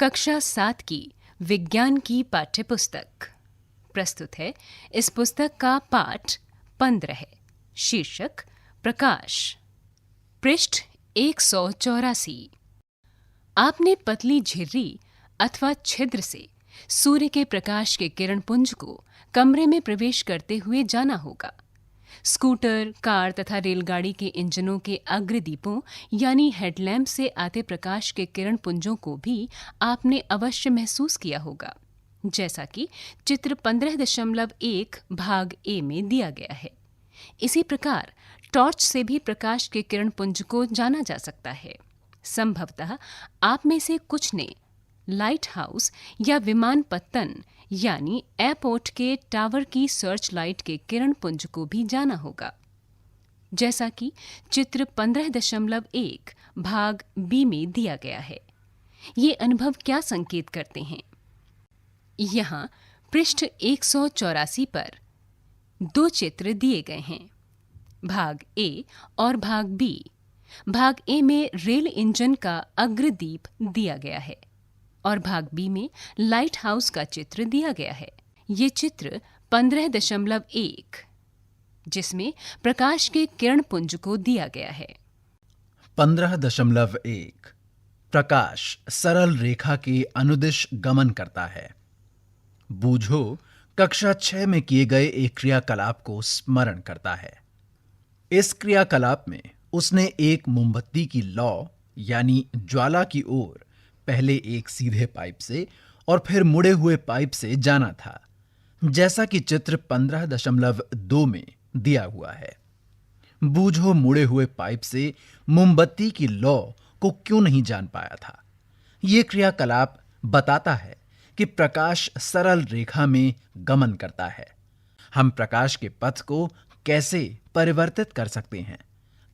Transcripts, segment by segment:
कक्षा 7 की विज्ञान की पाठ्य पुस्तक प्रस्तुत है। इस पुस्तक का पाठ 15 है। शीर्षक प्रकाश। पृष्ठ 184। आपने पतली झिर्री अथवा छिद्र से सूर्य के प्रकाश के किरण पुंज को कमरे में प्रवेश करते हुए जाना होगा। स्कूटर, कार तथा रेलगाड़ी के इंजनों के अग्रदीपों यानी हेडलैम्प से आते प्रकाश के किरण पुंजों को भी आपने अवश्य महसूस किया होगा, जैसा कि चित्र 15.1 भाग ए में दिया गया है। इसी प्रकार टॉर्च से भी प्रकाश के किरण पुंज को जाना जा सकता है। संभवतः आप में से कुछ ने लाइट हाउस या विमान पत्तन यानी एयरपोर्ट के टावर की सर्च लाइट के किरण पुंज को भी जाना होगा, जैसा कि चित्र 15.1 भाग बी में दिया गया है। ये अनुभव क्या संकेत करते हैं? यहाँ पृष्ठ 184 पर दो चित्र दिए गए हैं, भाग ए और भाग बी। भाग ए में रेल इंजन का अग्रदीप दिया गया है और भाग बी में लाइट हाउस का चित्र दिया गया है। ये चित्र 15.1 जिसमें प्रकाश के किरण पुंज को दिया गया है। 15.1 प्रकाश सरल रेखा के अनुदिश गमन करता है। बूझो कक्षा 6 में किए गए एक क्रियाकलाप को स्मरण करता है। इस क्रियाकलाप में उसने एक मोमबत्ती की लौ यानी ज्वाला की ओर पहले एक सीधे पाइप से और फिर मुड़े हुए पाइप से जाना था, जैसा कि चित्र 15.2 में दिया हुआ है। बूझो मुड़े हुए पाइप से मोमबत्ती की लौ को क्यों नहीं जान पाया था? यह क्रियाकलाप बताता है कि प्रकाश सरल रेखा में गमन करता है। हम प्रकाश के पथ को कैसे परिवर्तित कर सकते हैं?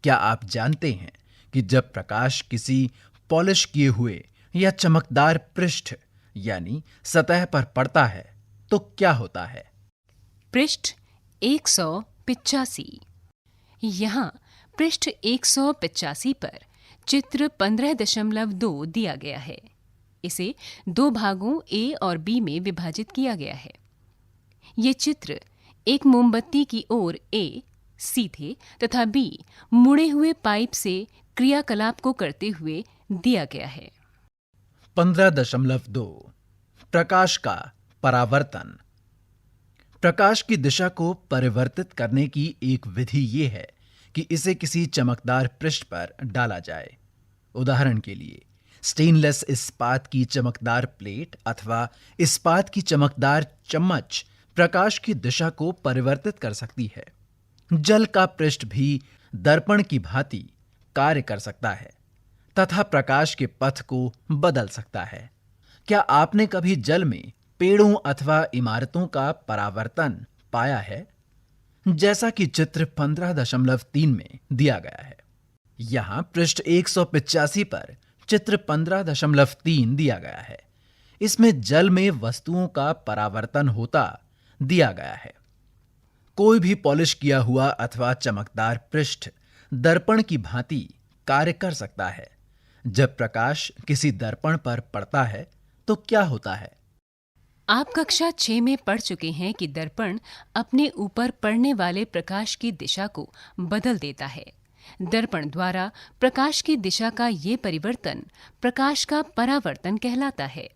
क्या आप जानते हैं कि जब प्रकाश किसी पॉलिश किए हुए या चमकदार पृष्ठ यानी सतह पर पड़ता है तो क्या होता है? पृष्ठ 185। यहाँ पृष्ठ 185 पर चित्र 15.2 दिया गया है। इसे दो भागों ए और बी में विभाजित किया गया है। ये चित्र एक मोमबत्ती की ओर ए सीधे तथा बी मुड़े हुए पाइप से क्रियाकलाप को करते हुए दिया गया है। 15.2 प्रकाश का परावर्तन। प्रकाश की दिशा को परिवर्तित करने की एक विधि ये है कि इसे किसी चमकदार पृष्ठ पर डाला जाए। उदाहरण के लिए स्टेनलेस इस्पात की चमकदार प्लेट अथवा इस्पात की चमकदार चम्मच प्रकाश की दिशा को परिवर्तित कर सकती है। जल का पृष्ठ भी दर्पण की भांति कार्य कर सकता है तथा प्रकाश के पथ को बदल सकता है। क्या आपने कभी जल में पेड़ों अथवा इमारतों का परावर्तन पाया है? जैसा कि चित्र 15.3 में दिया गया है। यहां पृष्ठ 185 पर चित्र 15.3 दिया गया है। इसमें जल में वस्तुओं का परावर्तन होता दिया गया है। कोई भी पॉलिश किया हुआ अथवा चमकदार पृष्ठ दर्पण की भांति कार्य कर सकता है। जब प्रकाश किसी दर्पण पर पड़ता है तो क्या होता है? आप कक्षा 6 में पढ़ चुके हैं कि दर्पण अपने ऊपर पड़ने वाले प्रकाश की दिशा को बदल देता है। दर्पण द्वारा प्रकाश की दिशा का ये परिवर्तन प्रकाश का परावर्तन कहलाता है।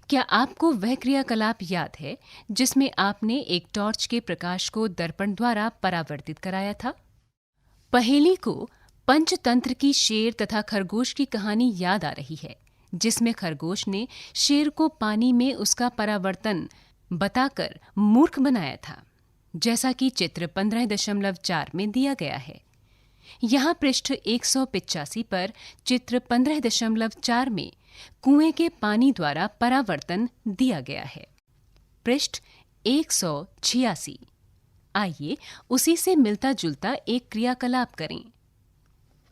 क्या आपको वह क्रियाकलाप याद है जिसमें आपने एक टॉर्च के प्रकाश को दर्पण द्वारा परावर्तित कराया था? पहेली को पंचतंत्र की शेर तथा खरगोश की कहानी याद आ रही है, जिसमें खरगोश ने शेर को पानी में उसका परावर्तन बताकर मूर्ख बनाया था, जैसा कि चित्र 15.4 में दिया गया है। यहाँ पृष्ठ 185 पर चित्र 15.4 में कुएं के पानी द्वारा परावर्तन दिया गया है। पृष्ठ 186। आइए उसी से मिलता जुलता एक क्रियाकलाप करें।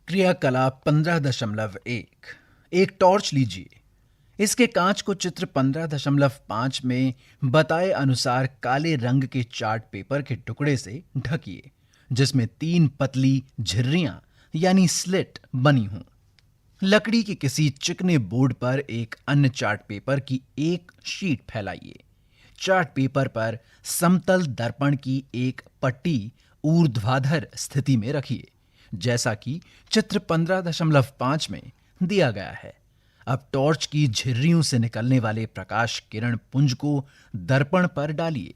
क्रियाकलाप 15.1 एक टॉर्च लीजिए। इसके कांच को चित्र 15.5 में बताए अनुसार काले रंग के चार्ट पेपर के टुकड़े से ढकिए, जिसमें 3 पतली झिर्रियां यानी स्लिट बनी हों। लकड़ी के किसी चिकने बोर्ड पर एक अन्य चार्ट पेपर की एक शीट फैलाइए। चार्ट पेपर पर समतल दर्पण की एक पट्टी ऊर्ध्वाधर स्थिति में रखिए, जैसा कि चित्र 15.5 में दिया गया है। अब टॉर्च की झिर्रियों से निकलने वाले प्रकाश किरण पुंज को दर्पण पर डालिए।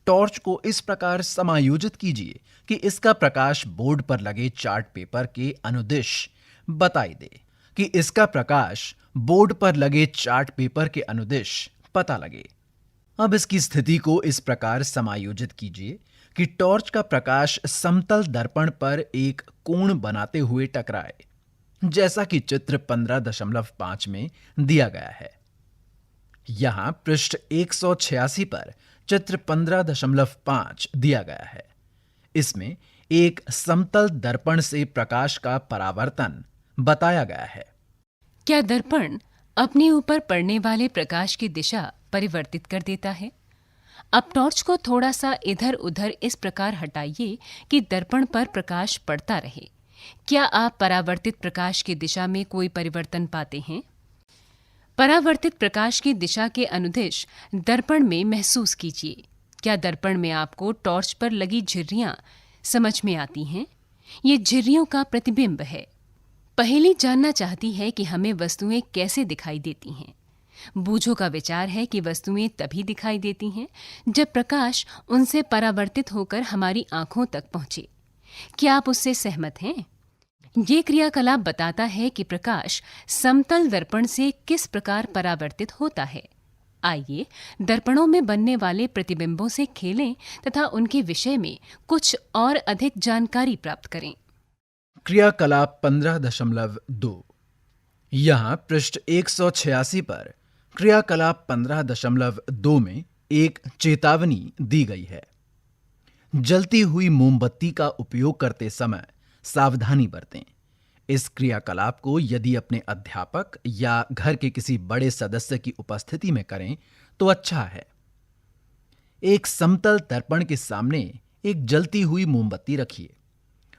टॉर्च को इस प्रकार समायोजित कीजिए कि इसका प्रकाश बोर्ड पर लगे चार्ट पेपर के अनुदिश बताई दे, कि इसका प्रकाश बोर्ड पर लगे चार्ट पेपर के अनुदिश पता लगे। अब इसकी स्थिति को इस प्रकार समायोजित कीजिए कि टॉर्च का प्रकाश समतल दर्पण पर एक कोण बनाते हुए टकराए, जैसा कि चित्र 15.5 में दिया गया है। यहां पृष्ठ 186 पर चित्र 15.5 दिया गया है। इसमें एक समतल दर्पण से प्रकाश का परावर्तन बताया गया है। क्या दर्पण अपने ऊपर पड़ने वाले प्रकाश की दिशा परिवर्तित कर देता है? अब टॉर्च को थोड़ा सा इधर उधर इस प्रकार हटाइए कि दर्पण पर प्रकाश पड़ता रहे। क्या आप परावर्तित प्रकाश की दिशा में कोई परिवर्तन पाते हैं? परावर्तित प्रकाश की दिशा के अनुदिश दर्पण में महसूस कीजिए। क्या दर्पण में आपको टॉर्च पर लगी झिर्रियां समझ में आती हैं? ये झिर्रियों का प्रतिबिंब है। पहेली जानना चाहती है कि हमें वस्तुएं कैसे दिखाई देती हैं। बूझों का विचार है कि वस्तुएं तभी दिखाई देती हैं जब प्रकाश उनसे परावर्तित होकर हमारी आंखों तक पहुंचे। क्या आप उससे सहमत हैं? ये क्रियाकलाप बताता है कि प्रकाश समतल दर्पण से किस प्रकार परावर्तित होता है। आइए दर्पणों में बनने वाले प्रतिबिंबों से खेलें तथा उनके विषय में कुछ और अधिक जानकारी प्राप्त करें। क्रियाकलाप 15.2। यहां पृष्ठ 186 पर क्रियाकलाप 15.2 में एक चेतावनी दी गई है। जलती हुई मोमबत्ती का उपयोग करते समय सावधानी बरतें। इस क्रियाकलाप को यदि अपने अध्यापक या घर के किसी बड़े सदस्य की उपस्थिति में करें तो अच्छा है। एक समतल दर्पण के सामने एक जलती हुई मोमबत्ती रखिए।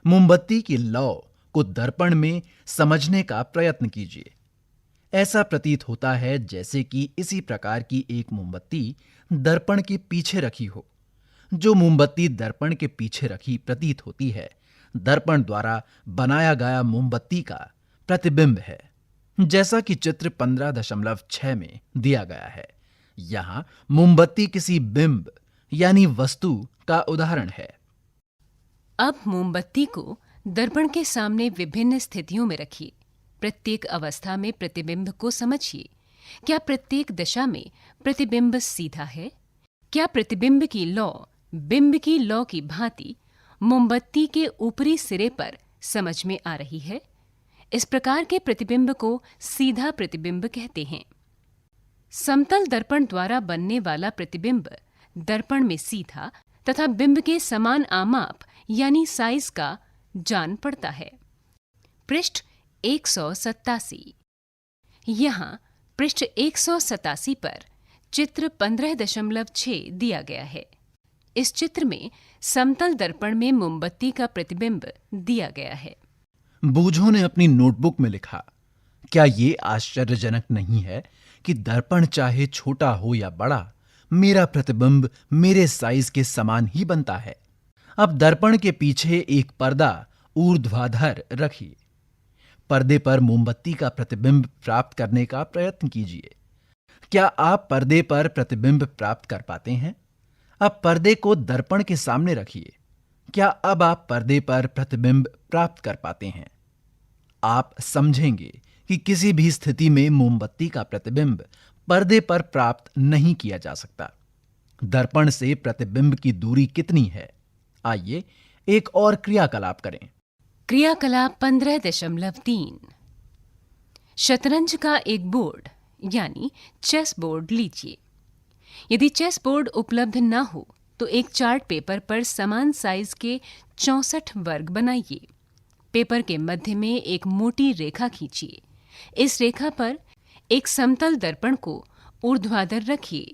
मोमबत्ती की लौ को दर्पण में समझने का प्रयत्न कीजिए। ऐसा प्रतीत होता है जैसे कि इसी प्रकार की एक मोमबत्ती दर्पण के पीछे रखी हो। जो मोमबत्ती दर्पण के पीछे रखी प्रतीत होती है, दर्पण द्वारा बनाया गया मोमबत्ती का प्रतिबिंब है, जैसा कि चित्र 15.6 में दिया गया है। यहां मोमबत्ती किसी बिंब यानी वस्तु का उदाहरण है। अब मोमबत्ती को दर्पण के सामने विभिन्न स्थितियों में रखिए। प्रत्येक अवस्था में प्रतिबिंब को समझिए। क्या प्रत्येक दशा में प्रतिबिंब सीधा है? क्या प्रतिबिंब की लौ बिंब की लौ की भांति मोमबत्ती के ऊपरी सिरे पर समझ में आ रही है? इस प्रकार के प्रतिबिंब को सीधा प्रतिबिंब कहते हैं। समतल दर्पण द्वारा बनने वाला प्रतिबिंब दर्पण में सीधा तथा बिंब के समान आमाप यानी साइज का जान पड़ता है। पृष्ठ 187। यहाँ पृष्ठ 187 पर चित्र 15.6 दिया गया है। इस चित्र में समतल दर्पण में मोमबत्ती का प्रतिबिंब दिया गया है। बूझों ने अपनी नोटबुक में लिखा, क्या ये आश्चर्यजनक नहीं है कि दर्पण चाहे छोटा हो या बड़ा, मेरा प्रतिबिंब मेरे साइज के समान ही बनता है। अब दर्पण के पीछे एक पर्दा ऊर्ध्वाधर रखिए। पर्दे पर मोमबत्ती का प्रतिबिंब प्राप्त करने का प्रयत्न कीजिए। क्या आप पर्दे पर प्रतिबिंब प्राप्त कर पाते हैं? अब पर्दे को दर्पण के सामने रखिए। क्या अब आप पर्दे पर प्रतिबिंब प्राप्त कर पाते हैं? आप समझेंगे कि किसी भी स्थिति में मोमबत्ती का प्रतिबिंब पर्दे पर प्राप्त नहीं किया जा सकता। दर्पण से प्रतिबिंब की दूरी कितनी है? आइए एक और क्रियाकलाप करें। क्रियाकलाप 15.3। शतरंज का एक बोर्ड यानी चेस बोर्ड लीजिए। यदि चेस बोर्ड उपलब्ध न हो तो एक चार्ट पेपर पर समान साइज के 64 वर्ग बनाइए। पेपर के मध्य में एक मोटी रेखा खींचिए। इस रेखा पर एक समतल दर्पण को ऊर्ध्वाधर रखिए।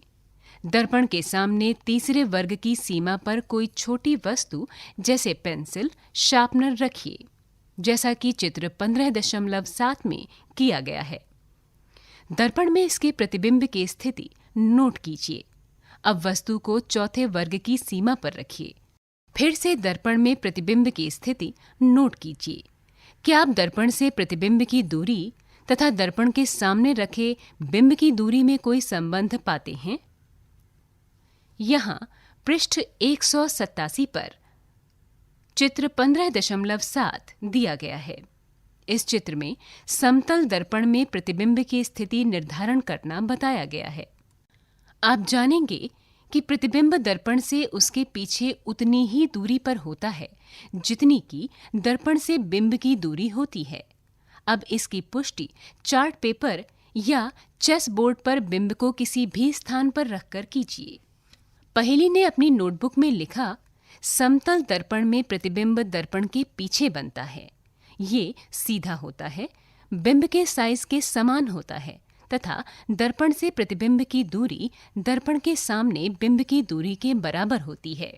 दर्पण के सामने तीसरे वर्ग की सीमा पर कोई छोटी वस्तु जैसे पेंसिल, शार्पनर रखिए। जैसा कि चित्र 15.7 में किया गया है। दर्पण में इसके प्रतिबिंब की स्थिति नोट कीजिए। अब वस्तु को चौथे वर्ग की सीमा पर रखिए। फिर से दर्पण में प्रतिबिंब की स्थिति नोट कीजिए। क्या आप दर्पण से प्रतिबिंब की दूरी तथा दर्पण के सामने रखे बिंब की दूरी में कोई संबंध पाते हैं? यहाँ पृष्ठ 187 पर चित्र 15.7 दिया गया है। इस चित्र में समतल दर्पण में प्रतिबिंब की स्थिति निर्धारण करना बताया गया है। आप जानेंगे कि प्रतिबिंब दर्पण से उसके पीछे उतनी ही दूरी पर होता है जितनी कि दर्पण से बिंब की दूरी होती है। अब इसकी पुष्टि चार्ट पेपर या चेस बोर्ड पर बिंब को किसी भी स्थान पर रखकर कीजिए। पहेली ने अपनी नोटबुक में लिखा, समतल दर्पण में प्रतिबिंब दर्पण के पीछे बनता है। ये सीधा होता है, बिंब के साइज के समान होता है तथा दर्पण से प्रतिबिंब की दूरी दर्पण के सामने बिंब की दूरी के बराबर होती है।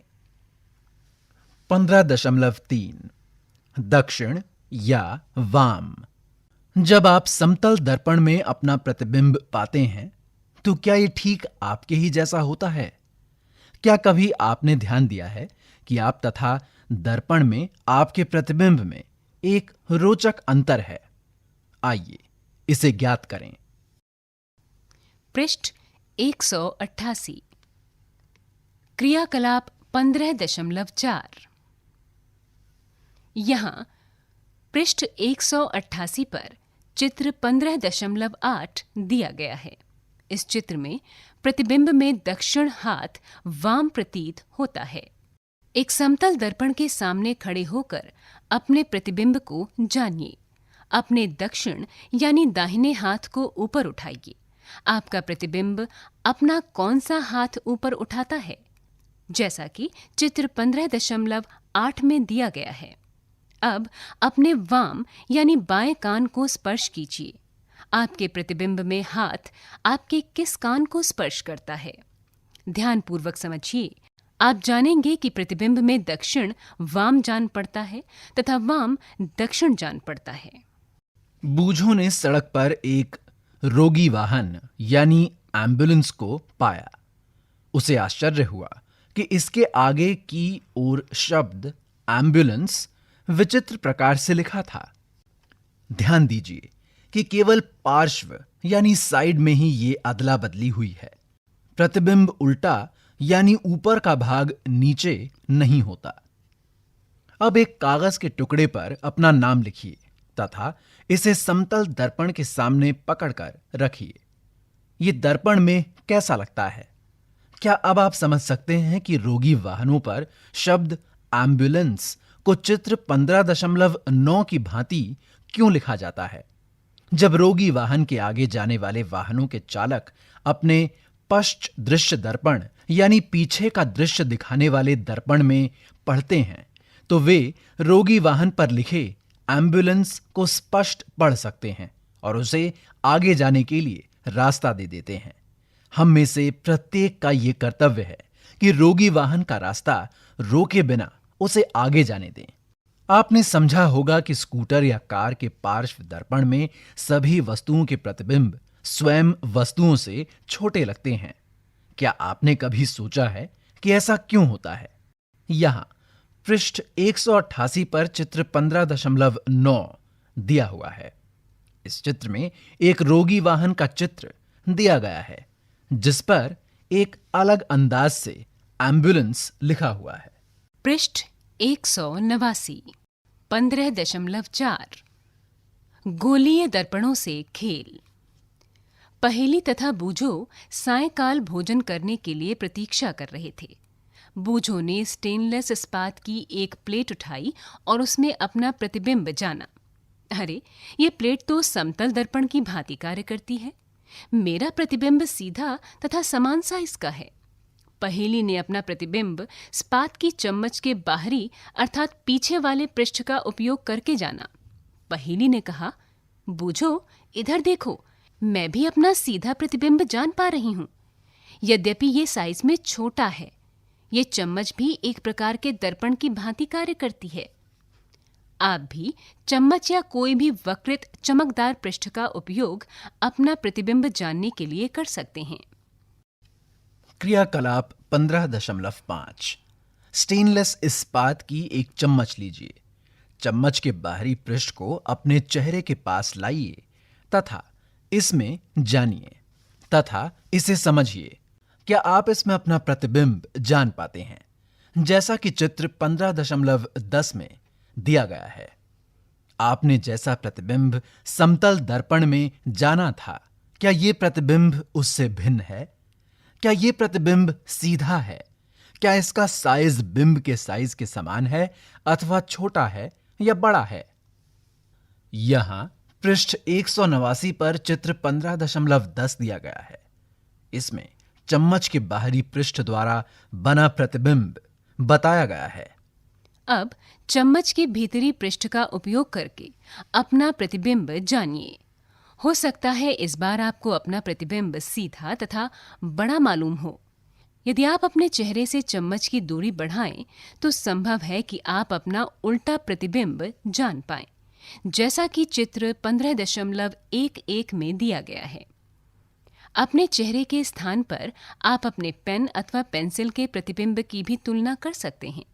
15.3 दक्षिण या वाम। जब आप समतल दर्पण में अपना प्रतिबिंब पाते हैं तो क्या ये ठीक आपके ही जैसा होता है? क्या कभी आपने ध्यान दिया है कि आप तथा दर्पण में आपके प्रतिबिंब में एक रोचक अंतर है? आइए इसे ज्ञात करें। पृष्ठ 188 क्रियाकलाप 15.4। यहाँ पृष्ठ 188 पर चित्र 15.8 दिया गया है। इस चित्र में प्रतिबिंब में दक्षिण हाथ वाम प्रतीत होता है। एक समतल दर्पण के सामने खड़े होकर अपने प्रतिबिंब को जानिए। अपने दक्षिण यानी दाहिने हाथ को ऊपर उठाइए। आपका प्रतिबिंब अपना कौन सा हाथ ऊपर उठाता है? जैसा कि चित्र 15.8 में दिया गया है। अब अपने वाम यानी बाएं कान को स्पर्श कीजिए। आपके प्रतिबिंब में हाथ आपके किस कान को स्पर्श करता है? ध्यानपूर्वक समझिए। आप जानेंगे कि प्रतिबिंब में दक्षिण वाम जान पड़ता है तथा वाम दक्षिण जान पड़ता है। बूझों ने सड़क पर एक रोगी वाहन यानी एम्बुलेंस को पाया। उसे आश्चर्य हुआ कि इसके आगे की ओर शब्द एम्बुलेंस विचित्र प्रकार से लिखा था। ध्यान दीजिए कि केवल पार्श्व यानी साइड में ही ये अदला बदली हुई है। प्रतिबिंब उल्टा यानी ऊपर का भाग नीचे नहीं होता। अब एक कागज के टुकड़े पर अपना नाम लिखिए तथा इसे समतल दर्पण के सामने पकड़कर रखिए। ये दर्पण में कैसा लगता है? क्या अब आप समझ सकते हैं कि रोगी वाहनों पर शब्द एम्बुलेंस को चित्र 15.9 की भांति क्यों लिखा जाता है? जब रोगी वाहन के आगे जाने वाले वाहनों के चालक अपने पश्च दृश्य दर्पण यानी पीछे का दृश्य दिखाने वाले दर्पण में पढ़ते हैं तो वे रोगी वाहन पर लिखे एम्बुलेंस को स्पष्ट पढ़ सकते हैं और उसे आगे जाने के लिए रास्ता दे देते हैं। हम में से प्रत्येक का यह कर्तव्य है कि रोगी वाहन का रास्ता रोके बिना उसे आगे जाने दें। आपने समझा होगा कि स्कूटर या कार के पार्श्व दर्पण में सभी वस्तुओं के प्रतिबिंब स्वयं वस्तुओं से छोटे लगते हैं। क्या आपने कभी सोचा है कि ऐसा क्यों होता है? यहां पृष्ठ 188 पर चित्र 15.9 दिया हुआ है। इस चित्र में एक रोगी वाहन का चित्र दिया गया है जिस पर एक अलग अंदाज से एम्बुलेंस लिखा हुआ है। पृष्ठ 189 15.4 गोलीय दर्पणों से खेल। पहेली तथा बूझो सायंकाल भोजन करने के लिए प्रतीक्षा कर रहे थे। बूझो ने स्टेनलेस इस्पात की एक प्लेट उठाई और उसमें अपना प्रतिबिंब जाना। अरे, ये प्लेट तो समतल दर्पण की भांति कार्य करती है। मेरा प्रतिबिंब सीधा तथा समान साइज का है। पहेली ने अपना प्रतिबिंब स्पात की चम्मच के बाहरी अर्थात पीछे वाले पृष्ठ का उपयोग करके जाना। पहेली ने कहा, बूझो इधर देखो, मैं भी अपना सीधा प्रतिबिंब जान पा रही हूं। यद्यपि ये साइज में छोटा है, ये चम्मच भी एक प्रकार के दर्पण की भांति कार्य करती है। आप भी चम्मच या कोई भी वक्रित चमकदार पृष्ठ का उपयोग अपना प्रतिबिंब जानने के लिए कर सकते हैं। क्रियाकलाप 15.5 स्टेनलेस इस्पात की एक चम्मच लीजिए। चम्मच के बाहरी पृष्ठ को अपने चेहरे के पास लाइए तथा इसमें जानिए तथा इसे समझिए। क्या आप इसमें अपना प्रतिबिंब जान पाते हैं? जैसा कि चित्र 15.10 में दिया गया है। आपने जैसा प्रतिबिंब समतल दर्पण में जाना था, क्या ये प्रतिबिंब उससे भिन्न है? क्या ये प्रतिबिंब सीधा है? क्या इसका साइज बिंब के साइज के समान है अथवा छोटा है या बड़ा है? यहां पृष्ठ 189 पर चित्र 15.10 दिया गया है। इसमें चम्मच के बाहरी पृष्ठ द्वारा बना प्रतिबिंब बताया गया है। अब चम्मच के भीतरी पृष्ठ का उपयोग करके अपना प्रतिबिंब जानिए। हो सकता है इस बार आपको अपना प्रतिबिंब सीधा तथा बड़ा मालूम हो। यदि आप अपने चेहरे से चम्मच की दूरी बढ़ाएं, तो संभव है कि आप अपना उल्टा प्रतिबिंब जान पाएं, जैसा कि चित्र 15.11 में दिया गया है। अपने चेहरे के स्थान पर आप अपने पेन अथवा पेंसिल के प्रतिबिंब की भी तुलना कर सकते हैं।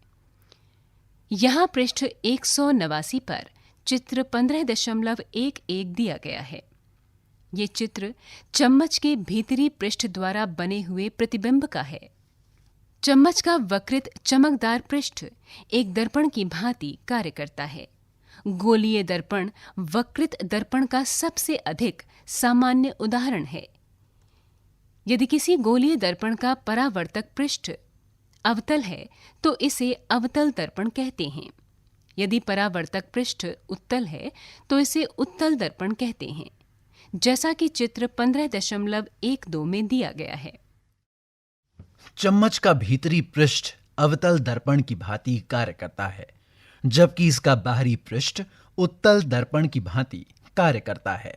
यहाँ पृष्ठ 189 पर चित्र 15.11 दिया गया है। ये चित्र चम्मच के भीतरी पृष्ठ द्वारा बने हुए प्रतिबिंब का है। चम्मच का वक्रित चमकदार पृष्ठ एक दर्पण की भांति कार्य करता है। गोलीय दर्पण वक्रित दर्पण का सबसे अधिक सामान्य उदाहरण है। यदि किसी गोलीय दर्पण का परावर्तक पृष्ठ अवतल है तो इसे अवतल दर्पण कहते हैं। यदि परावर्तक पृष्ठ उत्तल है तो इसे उत्तल दर्पण कहते हैं, जैसा कि चित्र 15.12 में दिया गया है। चम्मच का भीतरी पृष्ठ अवतल दर्पण की भांति कार्य करता है, जबकि इसका बाहरी पृष्ठ उत्तल दर्पण की भांति कार्य करता है।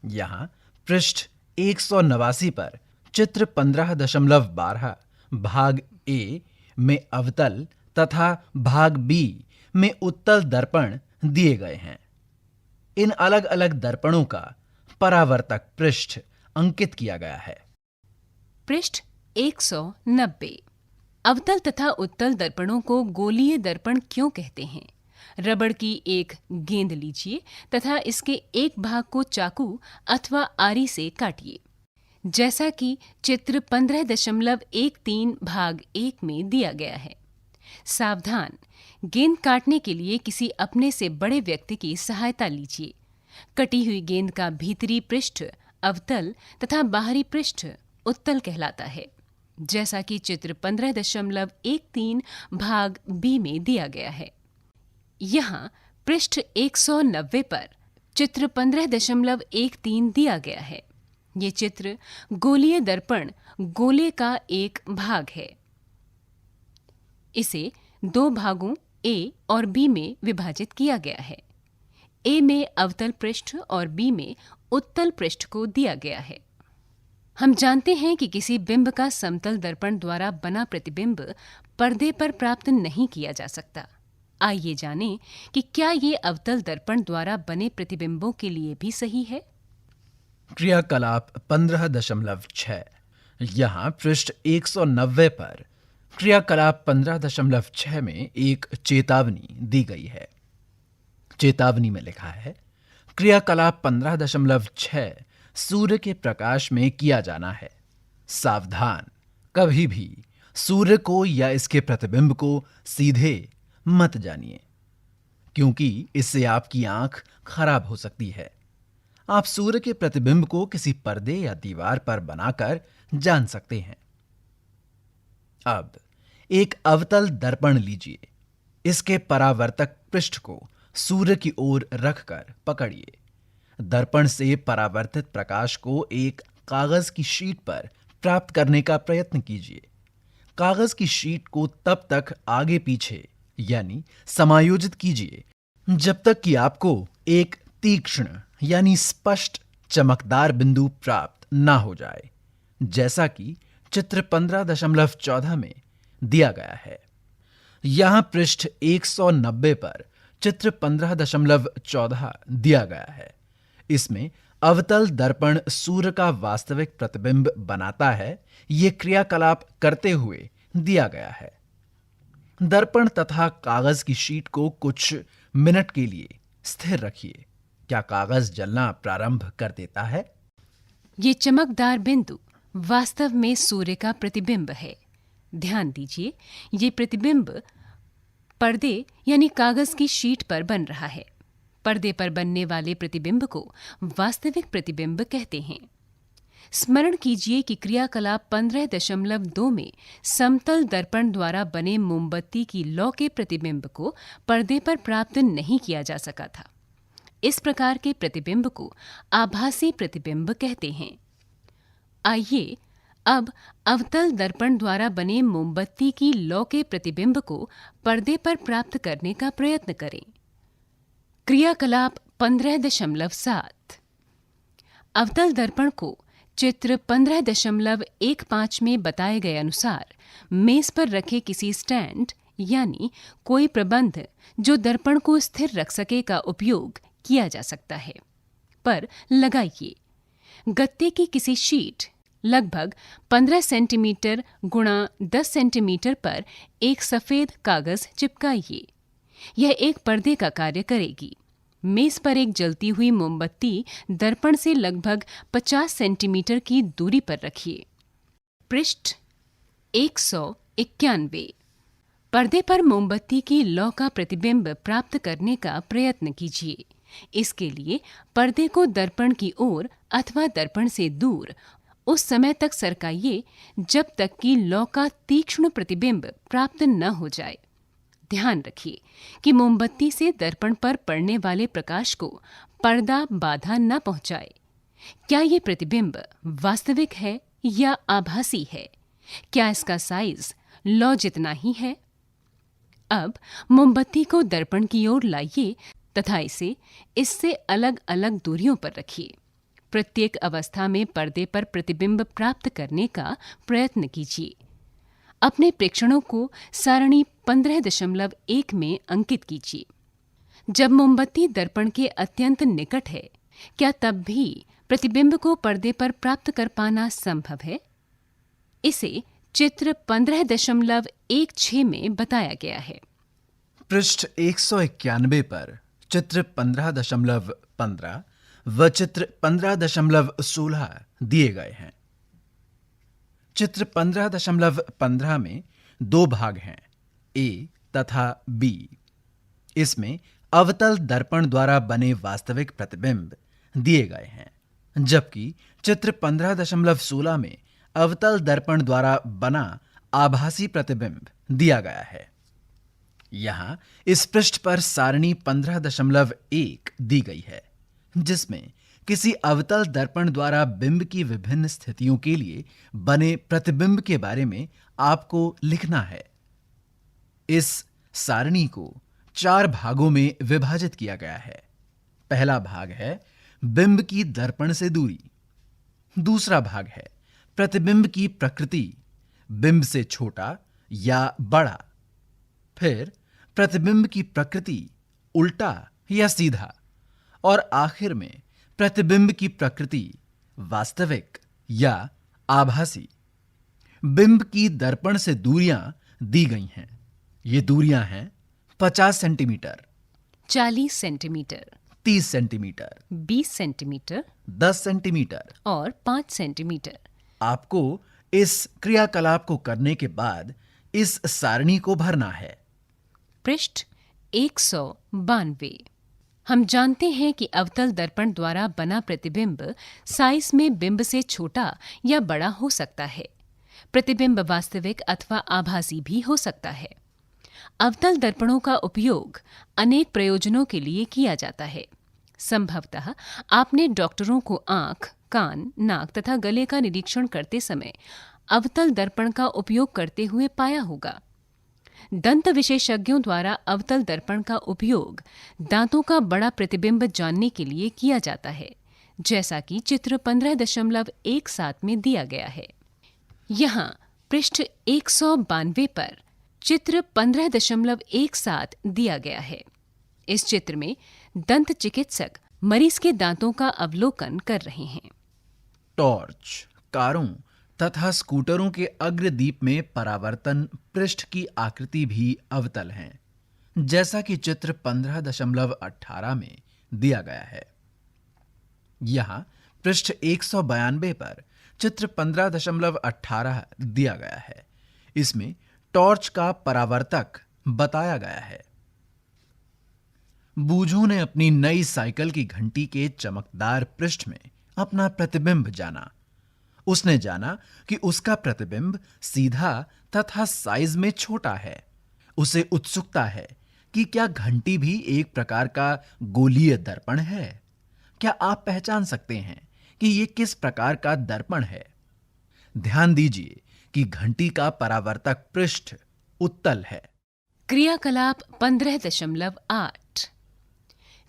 यहां पृष्ठ 189 पर चित्र 15.12 भाग ए में अवतल तथा भाग बी में उत्तल दर्पण दिए गए हैं। इन अलग अलग दर्पणों का परावर्तक पृष्ठ अंकित किया गया है। पृष्ठ 190 अवतल तथा उत्तल दर्पणों को गोलीय दर्पण क्यों कहते हैं? रबड़ की एक गेंद लीजिए तथा इसके एक भाग को चाकू अथवा आरी से काटिए, जैसा कि चित्र 15.13 भाग 1 में दिया गया है। सावधान, गेंद काटने के लिए किसी अपने से बड़े व्यक्ति की सहायता लीजिए। कटी हुई गेंद का भीतरी पृष्ठ अवतल तथा बाहरी पृष्ठ उत्तल कहलाता है, जैसा कि चित्र 15.13 भाग बी में दिया गया है। यहाँ पृष्ठ 190 पर चित्र 15.13 दिया गया है। ये चित्र गोलीय दर्पण गोले का एक भाग है। इसे दो भागों ए और बी में विभाजित किया गया है। ए में अवतल पृष्ठ और बी में उत्तल पृष्ठ को दिया गया है। हम जानते हैं कि किसी बिंब का समतल दर्पण द्वारा बना प्रतिबिंब पर्दे पर प्राप्त नहीं किया जा सकता। आइए जानें कि क्या ये अवतल दर्पण द्वारा बने प्रतिबिंबों के लिए भी सही है। क्रियाकलाप 15.6 यहां पृष्ठ 190 पर क्रियाकलाप 15.6 में एक चेतावनी दी गई है। चेतावनी में लिखा है, क्रियाकलाप 15.6 सूर्य के प्रकाश में किया जाना है। सावधान, कभी भी सूर्य को या इसके प्रतिबिंब को सीधे मत जानिए, क्योंकि इससे आपकी आंख खराब हो सकती है। आप सूर्य के प्रतिबिंब को किसी पर्दे या दीवार पर बनाकर जान सकते हैं। अब एक अवतल दर्पण लीजिए। इसके परावर्तक पृष्ठ को सूर्य की ओर रखकर पकड़िए। दर्पण से परावर्तित प्रकाश को एक कागज की शीट पर प्राप्त करने का प्रयत्न कीजिए। कागज की शीट को तब तक आगे पीछे यानी समायोजित कीजिए जब तक कि आपको एक तीक्ष्ण यानी स्पष्ट चमकदार बिंदु प्राप्त ना हो जाए, जैसा कि चित्र 15.14 में दिया गया है। यहां पृष्ठ 190 पर चित्र 15.14 दिया गया है। इसमें अवतल दर्पण सूर्य का वास्तविक प्रतिबिंब बनाता है, ये क्रियाकलाप करते हुए दिया गया है। दर्पण तथा कागज की शीट को कुछ मिनट के लिए स्थिर रखिए। क्या कागज जलना प्रारंभ कर देता है? ये चमकदार बिंदु वास्तव में सूर्य का प्रतिबिंब है। ध्यान दीजिए, ये प्रतिबिंब पर्दे यानी कागज की शीट पर बन रहा है। पर्दे पर बनने वाले प्रतिबिंब को वास्तविक प्रतिबिंब कहते हैं। स्मरण कीजिए कि क्रियाकलाप 15.2 में समतल दर्पण द्वारा बने मोमबत्ती की लौ के प्रतिबिंब को पर्दे पर प्राप्त नहीं किया जा सका था। इस प्रकार के प्रतिबिंब को आभासी प्रतिबिंब कहते हैं। आइए अब अवतल दर्पण द्वारा बने मोमबत्ती की लौ के प्रतिबिंब को पर्दे पर प्राप्त करने का प्रयत्न करें। क्रियाकलाप 15.7 अवतल दर्पण को चित्र 15.15 में बताए गए अनुसार मेज पर रखे किसी स्टैंड यानी कोई प्रबंध जो दर्पण को स्थिर रख सके का उपयोग किया जा सकता है, पर लगाइए। गत्ते की किसी शीट लगभग 15 सेंटीमीटर गुणा 10 सेंटीमीटर पर एक सफेद कागज चिपकाइए। यह एक पर्दे का कार्य करेगी। मेज पर एक जलती हुई मोमबत्ती दर्पण से लगभग 50 सेंटीमीटर की दूरी पर रखिए। पृष्ठ 191। पर्दे पर मोमबत्ती की लौ का प्रतिबिंब प्राप्त करने का प्रयत्न कीजिए। इसके लिए पर्दे को दर्पण की ओर अथवा दर्पण से दूर उस समय तक सरकाइए जब तक कि लौ का तीक्ष्ण प्रतिबिंब प्राप्त न हो जाए। ध्यान रखिए कि मोमबत्ती से दर्पण पर पड़ने वाले प्रकाश को पर्दा बाधा न पहुंचाए। क्या ये प्रतिबिंब वास्तविक है या आभासी है? क्या इसका साइज लौ जितना ही है? अब मोमबत्ती को दर्पण की ओर लाइए तथा इसे इससे अलग अलग दूरियों पर रखिए। प्रत्येक अवस्था में पर्दे पर प्रतिबिंब प्राप्त करने का प्रयत्न कीजिए। अपने प्रेक्षणों को सारणी 15.1 में अंकित कीजिए। जब मोमबत्ती दर्पण के अत्यंत निकट है, क्या तब भी प्रतिबिंब को पर्दे पर प्राप्त कर पाना संभव है? इसे चित्र 15.16 में बताया गया है। पृष्ठ 191 पर चित्र 15.15 व चित्र 15.16 दिए गए हैं। चित्र 15.15 में दो भाग हैं, ए तथा बी। इसमें अवतल दर्पण द्वारा बने वास्तविक प्रतिबिंब दिए गए हैं, जबकि चित्र 15.16 में अवतल दर्पण द्वारा बना आभासी प्रतिबिंब दिया गया है। यहां इस पृष्ठ पर सारणी 15.1 दी गई है, जिसमें किसी अवतल दर्पण द्वारा बिंब की विभिन्न स्थितियों के लिए बने प्रतिबिंब के बारे में आपको लिखना है। इस सारणी को 4 भागों में विभाजित किया गया है। पहला भाग है बिंब की दर्पण से दूरी। दूसरा भाग है प्रतिबिंब की प्रकृति, बिंब से छोटा या बड़ा। फिर प्रतिबिंब की प्रकृति, उल्टा या सीधा। और आखिर में प्रतिबिंब की प्रकृति, वास्तविक या आभासी। बिंब की दर्पण से दूरियां दी गई हैं। ये दूरियां हैं 50 centimetre, 40 centimetre, 30 centimetre, 20 centimetre, 10 centimetre और 5 सेंटीमीटर। आपको इस क्रियाकलाप को करने के बाद इस सारणी को भरना है। पृष्ठ 192। हम जानते हैं कि अवतल दर्पण द्वारा बना प्रतिबिंब साइज में बिंब से छोटा या बड़ा हो सकता है। प्रतिबिंब वास्तविक अथवा आभासी भी हो सकता है। अवतल दर्पणों का उपयोग अनेक प्रयोजनों के लिए किया जाता है। संभवतः आपने डॉक्टरों को आंख, कान, नाक तथा गले का निरीक्षण करते समय अवतल दर्पण का उपयोग करते हुए पाया होगा। दंत विशेषज्ञों द्वारा अवतल दर्पण का उपयोग दांतों का बड़ा प्रतिबिंब जानने के लिए किया जाता है, जैसा कि चित्र 15.17 में दिया गया है। यहाँ पृष्ठ 192 पर चित्र 15.17 दिया गया है। इस चित्र में दंत चिकित्सक मरीज के दांतों का अवलोकन कर रहे हैं। टॉर्च, कारों तथा स्कूटरों के अग्रदीप में परावर्तन पृष्ठ की आकृति भी अवतल है, जैसा कि चित्र 15.18 में दिया गया है। यहां पृष्ठ 192 पर चित्र 15.18 दिया गया है। इसमें टॉर्च का परावर्तक बताया गया है। बूझो ने अपनी नई साइकिल की घंटी के चमकदार पृष्ठ में अपना प्रतिबिंब जाना। उसने जाना कि उसका प्रतिबिंब सीधा तथा साइज में छोटा है। उसे उत्सुकता है कि क्या घंटी भी एक प्रकार का गोलीय दर्पण है? क्या आप पहचान सकते हैं कि यह किस प्रकार का दर्पण है? ध्यान दीजिए कि घंटी का परावर्तक पृष्ठ उत्तल है। क्रियाकलाप 15.8।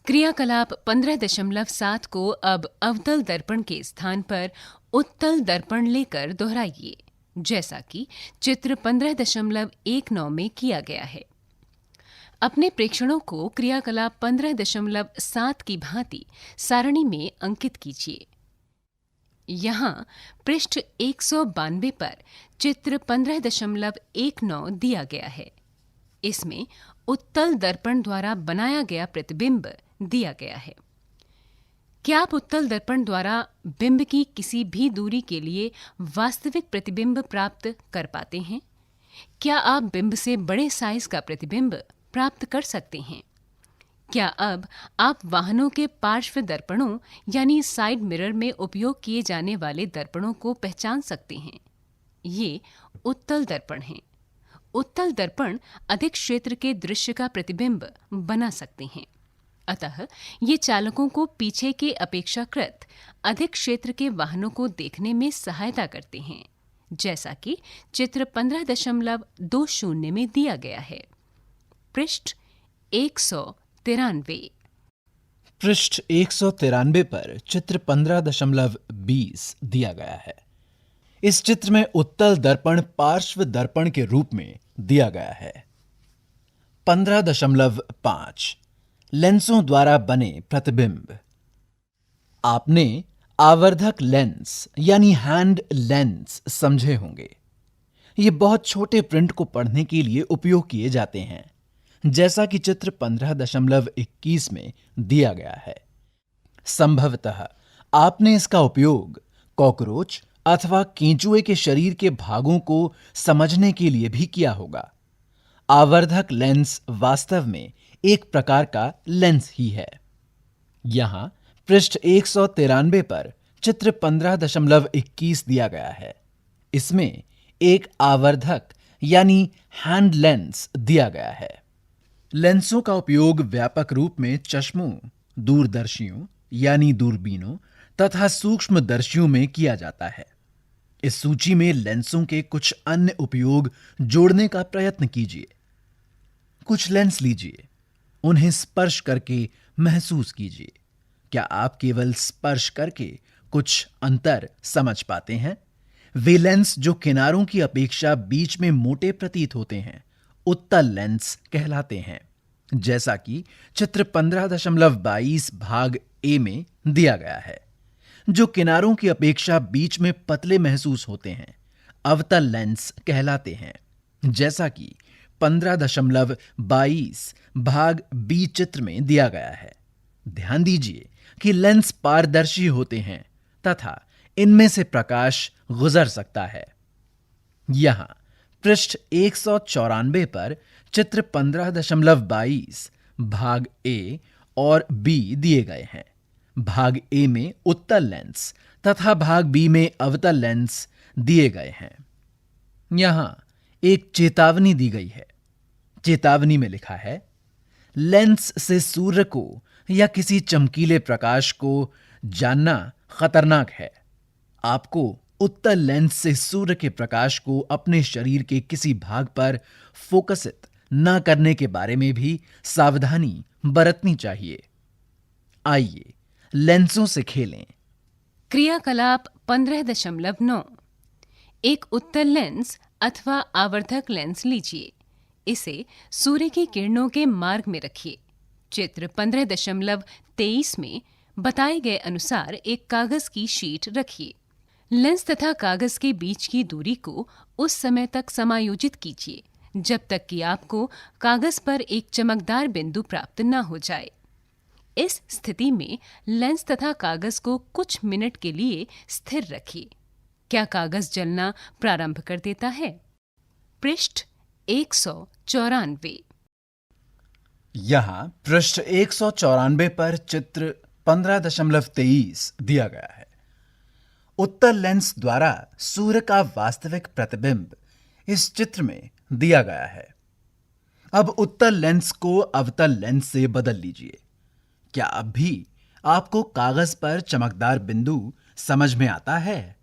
क्रियाकलाप 15.7 को अब अवतल दर्पण के स्थान पर उत्तल दर्पण लेकर दोहराइए, जैसा कि चित्र 15.19 में किया गया है। अपने प्रेक्षणों को क्रियाकलाप 15.7 की भांति सारणी में अंकित कीजिए। यहाँ पृष्ठ 192 पर चित्र 15.19 दिया गया है। इसमें उत्तल दर्पण द्वारा बनाया गया प्रतिबिंब दिया गया है। क्या आप उत्तल दर्पण द्वारा बिंब की किसी भी दूरी के लिए वास्तविक प्रतिबिंब प्राप्त कर पाते हैं? क्या आप बिंब से बड़े साइज का प्रतिबिंब प्राप्त कर सकते हैं? क्या अब आप वाहनों के पार्श्व दर्पणों यानी साइड मिरर में उपयोग किए जाने वाले दर्पणों को पहचान सकते हैं? ये उत्तल दर्पण हैं। उत्तल दर्पण अधिक क्षेत्र के दृश्य का प्रतिबिंब बना सकते हैं। अतः ये चालकों को पीछे के अपेक्षाकृत अधिक क्षेत्र के वाहनों को देखने में सहायता करते हैं, जैसा कि चित्र 15.20 में दिया गया है। पृष्ठ 193। पृष्ठ 193 पर चित्र 15.20 दिया गया है। इस चित्र में उत्तल दर्पण पार्श्व दर्पण के रूप में दिया गया है। 15.5 लेंसों द्वारा बने प्रतिबिंब। आपने आवर्धक लेंस यानी हैंड लेंस समझे होंगे। ये बहुत छोटे प्रिंट को पढ़ने के लिए उपयोग किए जाते हैं, जैसा कि चित्र 15.21 में दिया गया है। संभवतः आपने इसका उपयोग कॉकरोच अथवा केंचुए के शरीर के भागों को समझने के लिए भी किया होगा। आवर्धक लेंस वास्तव में एक प्रकार का लेंस ही है। यहां पृष्ठ 193 पर चित्र 15.21 दिया गया है। इसमें एक आवर्धक यानी हैंड लेंस दिया गया है। लेंसों का उपयोग व्यापक रूप में चश्मों, दूरदर्शियों यानी दूरबीनों तथा सूक्ष्मदर्शियों में किया जाता है। इस सूची में लेंसों के कुछ अन्य उपयोग जोड़ने का प्रयत्न कीजिए। कुछ लेंस लीजिए, उन्हें स्पर्श करके महसूस कीजिए। क्या आप केवल स्पर्श करके कुछ अंतर समझ पाते हैं? वे लेंस जो किनारों की अपेक्षा बीच में मोटे प्रतीत होते हैं, उत्तल लेंस कहलाते हैं, जैसा कि चित्र 15.22 भाग ए में दिया गया है। जो किनारों की अपेक्षा बीच में पतले महसूस होते हैं, अवतल लेंस कहलाते हैं, जैसा कि 15.22 भाग बी चित्र में दिया गया है। ध्यान दीजिए कि लेंस पारदर्शी होते हैं तथा इनमें से प्रकाश गुजर सकता है। यहां पृष्ठ 194 पर चित्र 15.22 भाग ए और बी दिए गए हैं। भाग ए में उत्तल लेंस तथा भाग बी में अवतल लेंस दिए गए हैं। यहां एक चेतावनी दी गई है। चेतावनी में लिखा है, लेंस से सूर्य को या किसी चमकीले प्रकाश को जानना खतरनाक है। आपको उत्तल लेंस से सूर्य के प्रकाश को अपने शरीर के किसी भाग पर फोकसित न करने के बारे में भी सावधानी बरतनी चाहिए। आइए लेंसों से खेलें। क्रियाकलाप 15.9 एक उत्तल लेंस अथवा आवर्धक लेंस लीजिए। इसे सूर्य की किरणों के मार्ग में रखिए। चित्र 15.23 में बताए गए अनुसार एक कागज की शीट रखिए। लेंस तथा कागज के बीच की दूरी को उस समय तक समायोजित कीजिए जब तक कि आपको कागज पर एक चमकदार बिंदु प्राप्त न हो जाए। इस स्थिति में लेंस तथा कागज को कुछ मिनट के लिए स्थिर रखिए। क्या कागज जलना प्रारंभ कर देता है? पृष्ठ 194। यहाँ पृष्ठ 194 पर चित्र 15.23 दिया गया है। उत्तल लेंस द्वारा सूर्य का वास्तविक प्रतिबिंब इस चित्र में दिया गया है। अब उत्तल लेंस को अवतल लेंस से बदल लीजिए। क्या अब भी आपको कागज पर चमकदार बिंदु समझ में आता है?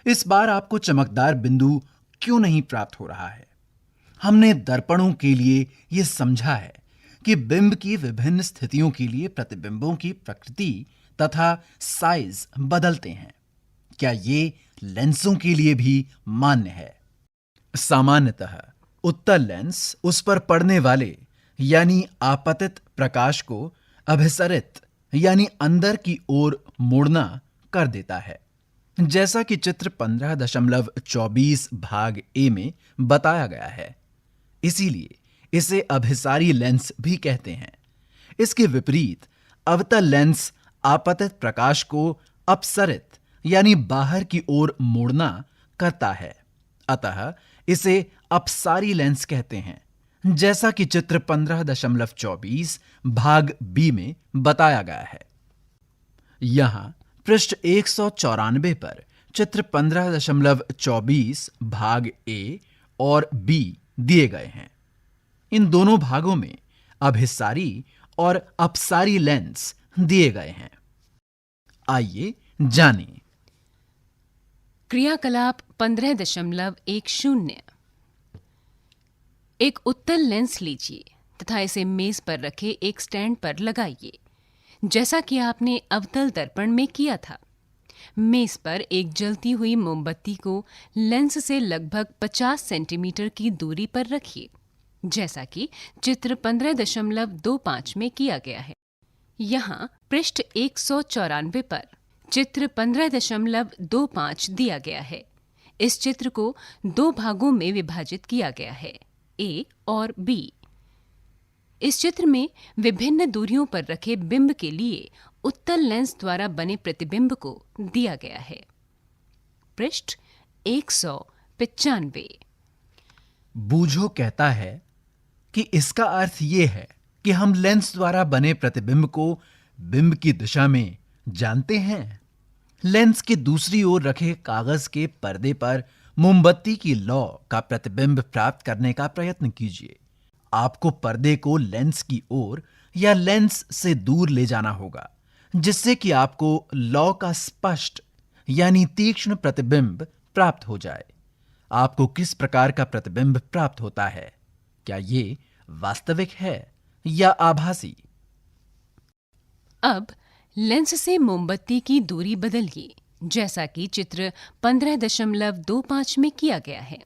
इस बार आपको चमकदार बिंदु क्यों नहीं प्राप्त हो रहा है? हमने दर्पणों के लिए यह समझा है कि बिंब की विभिन्न स्थितियों के लिए प्रतिबिंबों की प्रकृति तथा साइज बदलते हैं। क्या ये लेंसों के लिए भी मान्य है? सामान्यतः उत्तल लेंस उस पर पड़ने वाले यानी आपतित प्रकाश को अभिसरित यानी अंदर की ओर मोड़ना कर देता है, जैसा कि चित्र 15.24 भाग ए में बताया गया है। इसीलिए इसे अभिसारी लेंस भी कहते हैं। इसके विपरीत अवतल लेंस आपतित प्रकाश को अपसरित यानी बाहर की ओर मोड़ना करता है, अतः इसे अपसारी लेंस कहते हैं, जैसा कि चित्र 15.24 भाग बी में बताया गया है। यहां पृष्ठ 194 पर चित्र 15.24 भाग ए और बी दिए गए हैं। इन दोनों भागों में अभिसारी और अपसारी लेंस दिए गए हैं। आइए जानें। क्रियाकलाप 15.10। एक उत्तल लेंस लीजिए तथा इसे मेज पर रखे एक स्टैंड पर लगाइए, जैसा कि आपने अवतल दर्पण में किया था। मेज पर एक जलती हुई मोमबत्ती को लेंस से लगभग 50 सेंटीमीटर की दूरी पर रखिए, जैसा कि चित्र 15.25 में किया गया है। यहाँ पृष्ठ 194 पर चित्र 15.25 दिया गया है। इस चित्र को दो भागों में विभाजित किया गया है, ए और बी। इस चित्र में विभिन्न दूरियों पर रखे बिंब के लिए उत्तल लेंस द्वारा बने प्रतिबिंब को दिया गया है। पृष्ठ 195। बूझो कहता है कि इसका अर्थ यह है कि हम लेंस द्वारा बने प्रतिबिंब को बिंब की दिशा में जानते हैं। लेंस के दूसरी ओर रखे कागज के पर्दे पर मोमबत्ती की लौ का प्रतिबिंब प्राप्त करने का प्रयत्न कीजिए। आपको पर्दे को लेंस की ओर या लेंस से दूर ले जाना होगा, जिससे कि आपको लौ का स्पष्ट यानी तीक्ष्ण प्रतिबिंब प्राप्त हो जाए। आपको किस प्रकार का प्रतिबिंब प्राप्त होता है? क्या ये वास्तविक है या आभासी? अब लेंस से मोमबत्ती की दूरी बदलिए, जैसा कि चित्र 15.25 में किया गया है।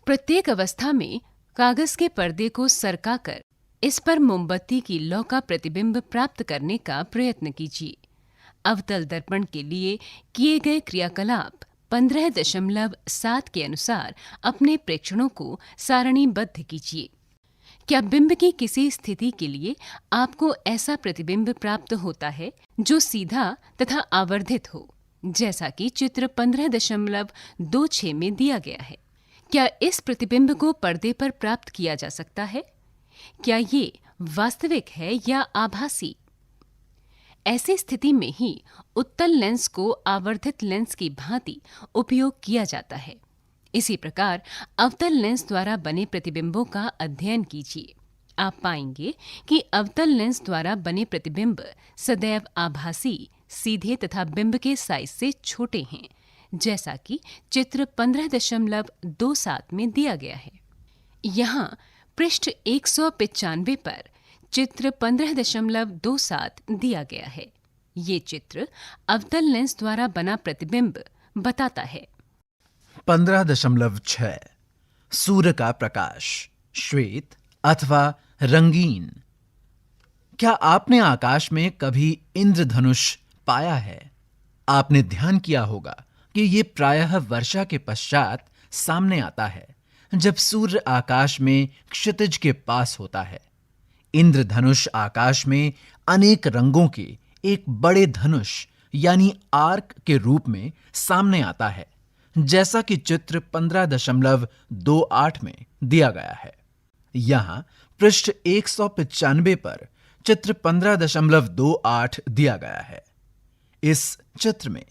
प्रत्येक अवस्था में कागज के पर्दे को सरकाकर इस पर मोमबत्ती की लौ का प्रतिबिंब प्राप्त करने का प्रयत्न कीजिए। अवतल दर्पण के लिए किए गए क्रियाकलाप 15.7 के अनुसार अपने प्रेक्षणों को सारणीबद्ध कीजिए। क्या बिंब की किसी स्थिति के लिए आपको ऐसा प्रतिबिंब प्राप्त होता है जो सीधा तथा आवर्धित हो, जैसा कि चित्र 15.26 में दिया गया है? क्या इस प्रतिबिंब को पर्दे पर प्राप्त किया जा सकता है? क्या ये वास्तविक है या आभासी? ऐसी स्थिति में ही उत्तल लेंस को आवर्धित लेंस की भांति उपयोग किया जाता है। इसी प्रकार अवतल लेंस द्वारा बने प्रतिबिंबों का अध्ययन कीजिए। आप पाएंगे कि अवतल लेंस द्वारा बने प्रतिबिंब सदैव आभासी, सीधे तथा बिंब के साइज से छोटे हैं, जैसा कि चित्र 15.27 में दिया गया है। यहाँ पृष्ठ 195 पर चित्र 15.27 दिया गया है। ये चित्र अवतल लेंस द्वारा बना प्रतिबिंब बताता है। 15.6 सूर्य का प्रकाश, श्वेत अथवा रंगीन। क्या आपने आकाश में कभी इंद्रधनुष पाया है? आपने ध्यान किया होगा कि ये प्रायः वर्षा के पश्चात सामने आता है, जब सूर्य आकाश में क्षितिज के पास होता है। इंद्रधनुष आकाश में अनेक रंगों के एक बड़े धनुष यानी आर्क के रूप में सामने आता है, जैसा कि चित्र 15.28 में दिया गया है। यहां पृष्ठ 195 पर चित्र 15.28 दिया गया है। इस चित्र में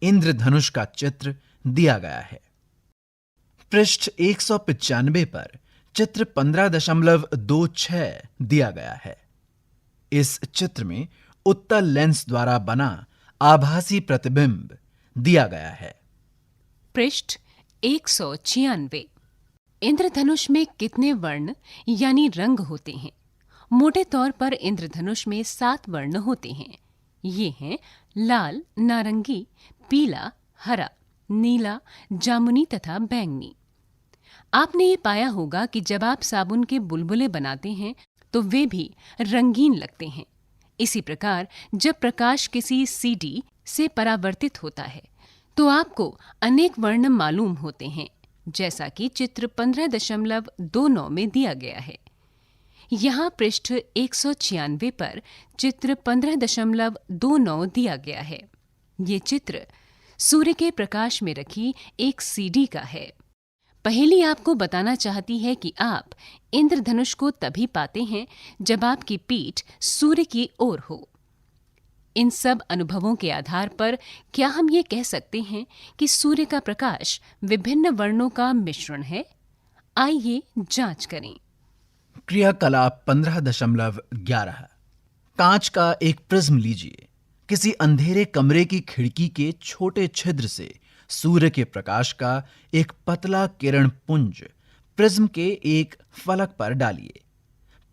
इंद्रधनुष का चित्र दिया गया है। पृष्ठ 195 पर चित्र 15.26 दिया गया है। इस चित्र में उत्तल लेंस द्वारा बना आभासी प्रतिबिंब दिया गया है। पृष्ठ 196। इंद्रधनुष में कितने वर्ण यानी रंग होते हैं? मोटे तौर पर इंद्रधनुष में 7 वर्ण होते हैं। ये हैं लाल, नारंगी, पीला, हरा, नीला, जामुनी तथा बैंगनी। आपने ये पाया होगा कि जब आप साबुन के बुलबुले बनाते हैं तो वे भी रंगीन लगते हैं। इसी प्रकार जब प्रकाश किसी सीडी से परावर्तित होता है तो आपको अनेक वर्ण मालूम होते हैं, जैसा कि चित्र 15.29 में दिया गया है। यहाँ पृष्ठ 196 पर चित्र 15.29 दिया गया है। ये चित्र सूर्य के प्रकाश में रखी एक सीडी का है। पहेली आपको बताना चाहती है कि आप इंद्रधनुष को तभी पाते हैं जब आपकी पीठ सूर्य की ओर हो। इन सब अनुभवों के आधार पर क्या हम ये कह सकते हैं कि सूर्य का प्रकाश विभिन्न वर्णों का मिश्रण है? आइए जांच करें। क्रियाकलाप 15.11। कांच का एक प्रिज्म लीजिए। किसी अंधेरे कमरे की खिड़की के छोटे छिद्र से सूर्य के प्रकाश का एक पतला किरण पुंज प्रिज्म के एक फलक पर डालिए।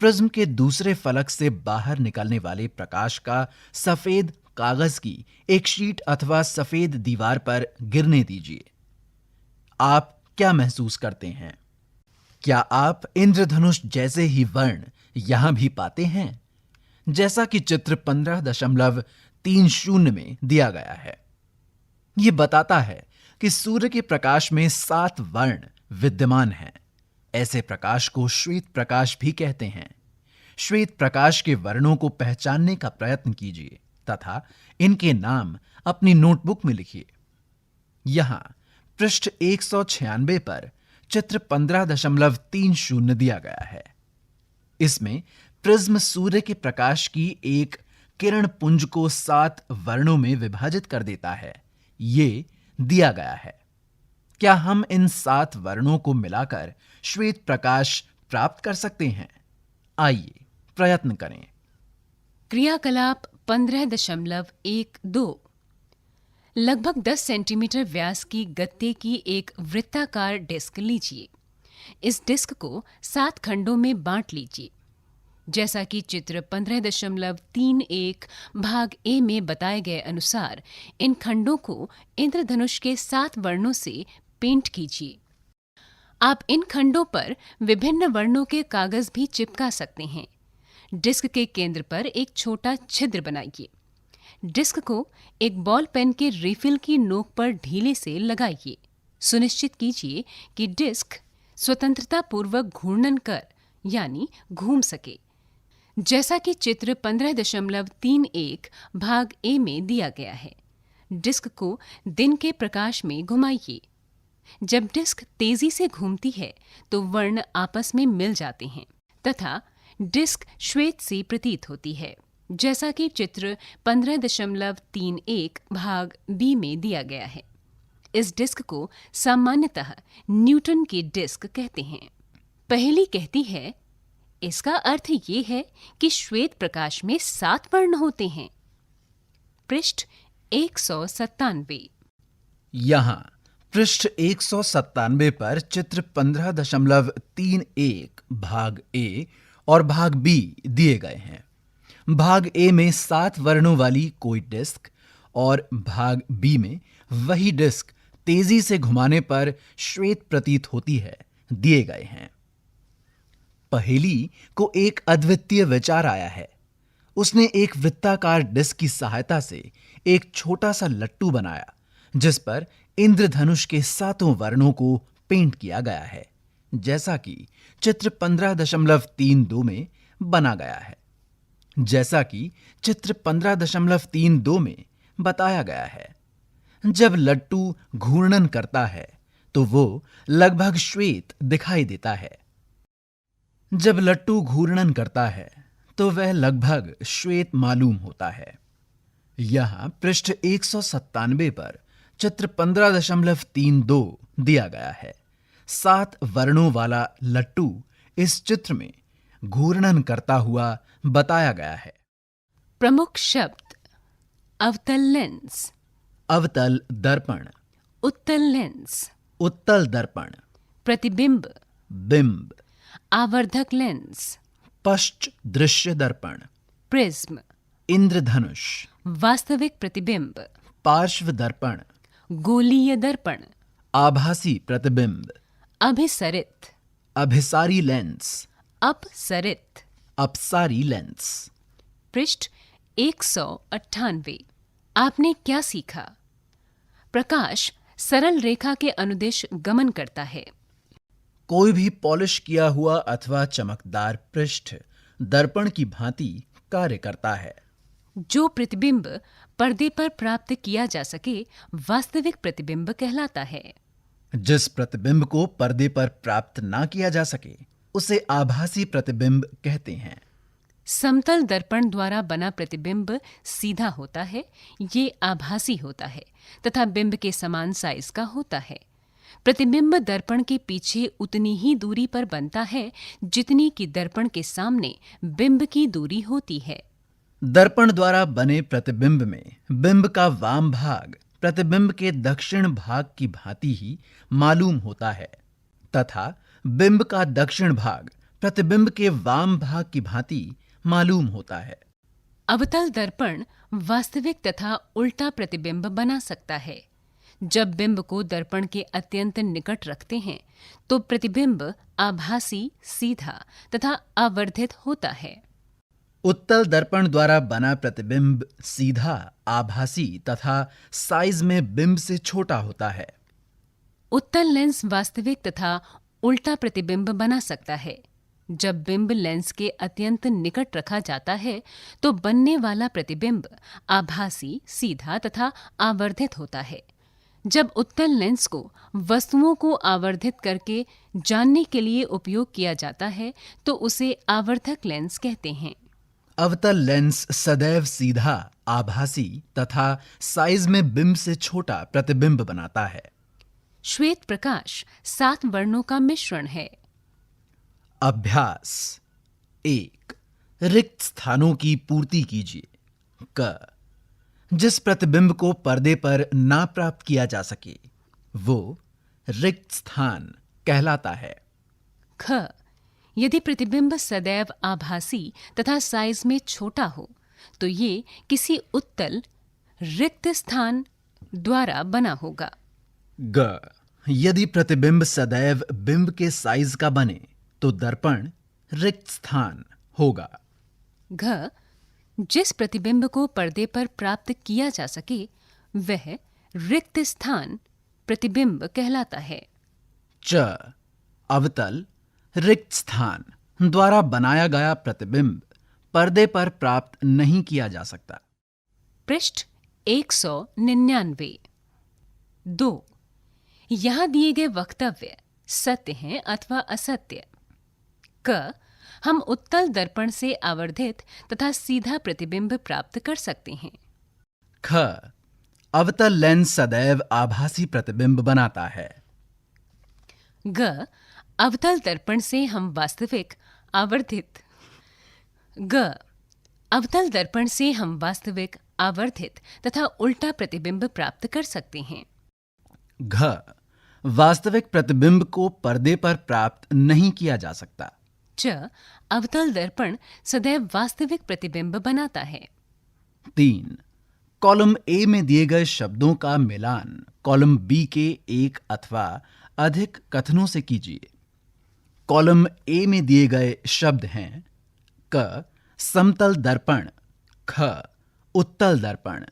प्रिज्म के दूसरे फलक से बाहर निकलने वाले प्रकाश का सफेद कागज की एक शीट अथवा सफेद दीवार पर गिरने दीजिए। आप क्या महसूस करते हैं? क्या आप इंद्रधनुष जैसे ही वर्ण यहां भी पाते हैं, जैसा कि चित्र 15.30 में दिया गया है? यह बताता है कि सूर्य के प्रकाश में 7 वर्ण विद्यमान हैं। ऐसे प्रकाश को श्वेत प्रकाश भी कहते हैं। श्वेत प्रकाश के वर्णों को पहचानने का प्रयत्न कीजिए तथा इनके नाम अपनी नोटबुक में लिखिए। यहां पृष्ठ 196 पर चित्र 15.30 दिया गया है। इसमें प्रिज्म सूर्य के प्रकाश की एक किरण पुंज को 7 वर्णों में विभाजित कर देता है। ये दिया गया है। क्या हम इन 7 वर्णों को मिलाकर श्वेत प्रकाश प्राप्त कर सकते हैं? आइए प्रयत्न करें। क्रियाकलाप 15.12। लगभग 10 सेंटीमीटर व्यास की गत्ते की एक वृत्ताकार डिस्क लीजिए। इस डिस्क को 7 खंडों में बांट लीजिए। जैसा कि चित्र 15.31 भाग ए में बताए गए अनुसार इन खंडों को इंद्रधनुष के 7 वर्णों से पेंट कीजिए। आप इन खंडों पर विभिन्न वर्णों के कागज भी चिपका सकते हैं। डिस्क के केंद्र पर एक छोटा छिद्र बनाइए। डिस्क को एक बॉल पेन के रिफिल की नोक पर ढीले से लगाइए। सुनिश्चित कीजिए कि डिस्क स्वतंत्रता पूर्वक घूर्णन कर यानी घूम सके, जैसा कि चित्र 15.31 भाग ए में दिया गया है। डिस्क को दिन के प्रकाश में घुमाइए। जब डिस्क तेजी से घूमती है तो वर्ण आपस में मिल जाते हैं तथा डिस्क श्वेत सी प्रतीत होती है, जैसा कि चित्र 15.31 भाग बी में दिया गया है। इस डिस्क को सामान्यतः न्यूटन की डिस्क कहते हैं। पहेली कहती है, इसका अर्थ ये है कि श्वेत प्रकाश में 7 वर्ण होते हैं। पृष्ठ 197। यहां पृष्ठ 197 पर चित्र 15.31 भाग ए और भाग बी दिए गए हैं। भाग ए में 7 वर्णों वाली कोई डिस्क और भाग बी में वही डिस्क तेजी से घुमाने पर श्वेत प्रतीत होती है दिए गए हैं। पहेली को एक अद्वितीय विचार आया है उसने एक वृत्ताकार डिस्क की सहायता से एक छोटा सा लट्टू बनाया जिस पर इंद्रधनुष के 7 वर्णों को पेंट किया गया है, जैसा कि चित्र 15.32 में बना गया है। जैसा कि चित्र 15.32 में बताया गया है, जब लट्टू घूर्णन करता है तो वो लगभग श्वेत दिखाई देता है। जब लट्टू घूर्णन करता है तो वह लगभग श्वेत मालूम होता है। यहां पृष्ठ 197 पर चित्र 15.32 दिया गया है। 7 वर्णों वाला लट्टू इस चित्र में घूर्णन करता हुआ बताया गया है। प्रमुख शब्द: अवतल लेंस, अवतल दर्पण, उत्तल लेंस, उत्तल दर्पण, प्रतिबिंब, बिंब, आवर्धक लेंस, पश्च दृश्य दर्पण, प्रिज्म, इंद्रधनुष, वास्तविक प्रतिबिंब, पार्श्व दर्पण, गोलीय दर्पण, आभासी प्रतिबिंब, अभिसरित, अभिसारी लेंस, अपसरित। अपसारी लेंस। पृष्ठ 198। आपने क्या सीखा? प्रकाश सरल रेखा के अनुदिश गमन करता है। कोई भी पॉलिश किया हुआ अथवा चमकदार पृष्ठ दर्पण की भांति कार्य करता है। जो प्रतिबिंब पर्दे पर प्राप्त किया जा सके वास्तविक प्रतिबिंब कहलाता है। जिस प्रतिबिंब को पर्दे पर प्राप्त ना किया जा सके उसे आभासी प्रतिबिंब कहते हैं। समतल दर्पण द्वारा बना प्रतिबिंब सीधा होता है, ये आभासी होता है तथा बिंब के समान साइज का होता है। प्रतिबिंब दर्पण के पीछे उतनी ही दूरी पर बनता है जितनी कि दर्पण के सामने बिंब की दूरी होती है। दर्पण द्वारा बने प्रतिबिंब में बिंब का वाम भाग प्रतिबिंब के दक्षिण भाग की भांति ही मालूम होता है तथा बिंब का दक्षिण भाग प्रतिबिंब के वाम भाग की भांति मालूम होता है। अवतल दर्पण वास्तविक तथा उल्टा प्रतिबिंब बना सकता है। जब बिंब को दर्पण के अत्यंत निकट रखते हैं तो प्रतिबिंब आभासी, सीधा तथा आवर्धित होता है। उत्तल दर्पण द्वारा बना प्रतिबिंब सीधा, आभासी तथा साइज में बिंब से छोटा होता है। उत्तल लेंस वास्तविक तथा उल्टा प्रतिबिंब बना सकता है। जब बिंब लेंस के अत्यंत निकट रखा जाता है तो बनने वाला प्रतिबिंब आभासी, सीधा तथा आवर्धित होता है। जब उत्तल लेंस को वस्तुओं को आवर्धित करके जानने के लिए उपयोग किया जाता है तो उसे आवर्धक लेंस कहते हैं। अवतल लेंस सदैव सीधा, आभासी तथा साइज में बिंब से छोटा प्रतिबिंब बनाता है। श्वेत प्रकाश 7 वर्णों का मिश्रण है। अभ्यास 1। रिक्त स्थानों की पूर्ति कीजिए। क। जिस प्रतिबिंब को पर्दे पर ना प्राप्त किया जा सके वो रिक्त स्थान कहलाता है। ख। यदि प्रतिबिंब सदैव आभासी तथा साइज में छोटा हो तो ये किसी उत्तल रिक्त स्थान द्वारा बना होगा। ग। यदि प्रतिबिंब सदैव बिंब के साइज का बने तो दर्पण रिक्त स्थान होगा। घ। जिस प्रतिबिंब को पर्दे पर प्राप्त किया जा सके वह रिक्त स्थान प्रतिबिंब कहलाता है। च। अवतल रिक्त स्थान द्वारा बनाया गया प्रतिबिंब पर्दे पर प्राप्त नहीं किया जा सकता। पृष्ठ 199। 2। यहां दिए गए वक्तव्य सत्य हैं अथवा असत्य। क। हम उत्तल दर्पण से आवर्धित तथा सीधा प्रतिबिंब प्राप्त कर सकते हैं। ख। अवतल लेंस सदैव आभासी प्रतिबिंब बनाता है। ग। अवतल दर्पण से हम वास्तविक आवर्धित तथा उल्टा प्रतिबिंब प्राप्त कर सकते हैं। घ। वास्तविक प्रतिबिंब को पर्दे पर प्राप्त नहीं किया जा सकता। च। अवतल दर्पण सदैव वास्तविक प्रतिबिंब बनाता है। 3। कॉलम ए में दिए गए शब्दों का मिलान कॉलम बी के एक अथवा अधिक कथनों से कीजिए। कॉलम ए में दिए गए शब्द हैं क। समतल दर्पण ख उत्तल दर्पण,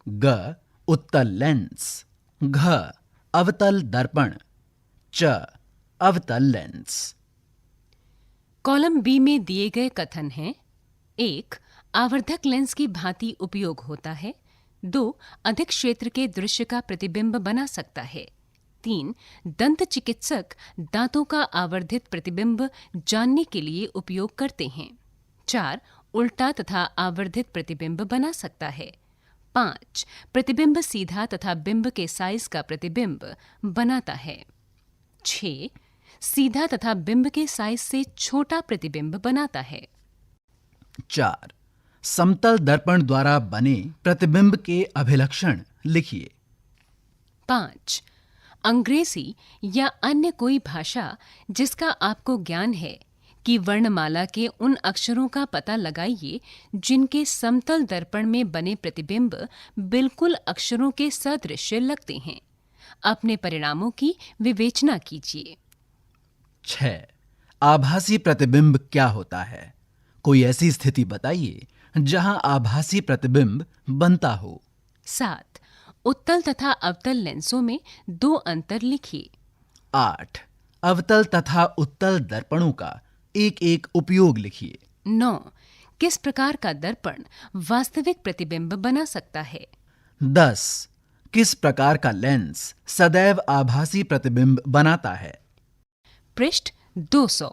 ग उत्तल लेंस, घ अवतल दर्पण, च अवतल लेंस। कॉलम बी में दिए गए कथन हैं: 1. आवर्धक लेंस की भांति उपयोग होता है। 2. अधिक क्षेत्र के दृश्य का प्रतिबिंब बना सकता है। 3. दंत चिकित्सक दांतों का आवर्धित प्रतिबिंब जानने के लिए उपयोग करते हैं। 4. उल्टा तथा आवर्धित प्रतिबिंब बना सकता है। 5. प्रतिबिंब सीधा तथा बिंब के साइज का प्रतिबिंब बनाता है। 6. सीधा तथा बिंब के साइज से छोटा प्रतिबिंब बनाता है। 4. समतल दर्पण द्वारा बने प्रतिबिंब के अभिलक्षण लिखिए। 5. अंग्रेजी या अन्य कोई भाषा जिसका आपको ज्ञान है कि वर्णमाला के उन अक्षरों का पता लगाइए जिनके समतल दर्पण में बने प्रतिबिंब बिल्कुल अक्षरों के सदृश लगते हैं। अपने परिणामों की विवेचना कीजिए। 6. आभासी प्रतिबिंब क्या होता है? कोई ऐसी स्थिति बताइए जहां आभासी प्रतिबिंब बनता हो। 7. उत्तल तथा अवतल लेंसों में 2 अंतर लिखिए। 8. अवतल तथा उत्तल दर्पणों का एक एक उपयोग लिखिए। 9. किस प्रकार का दर्पण वास्तविक प्रतिबिंब बना सकता है? 10. किस प्रकार का लेंस सदैव आभासी प्रतिबिंब बनाता है? पृष्ठ 200।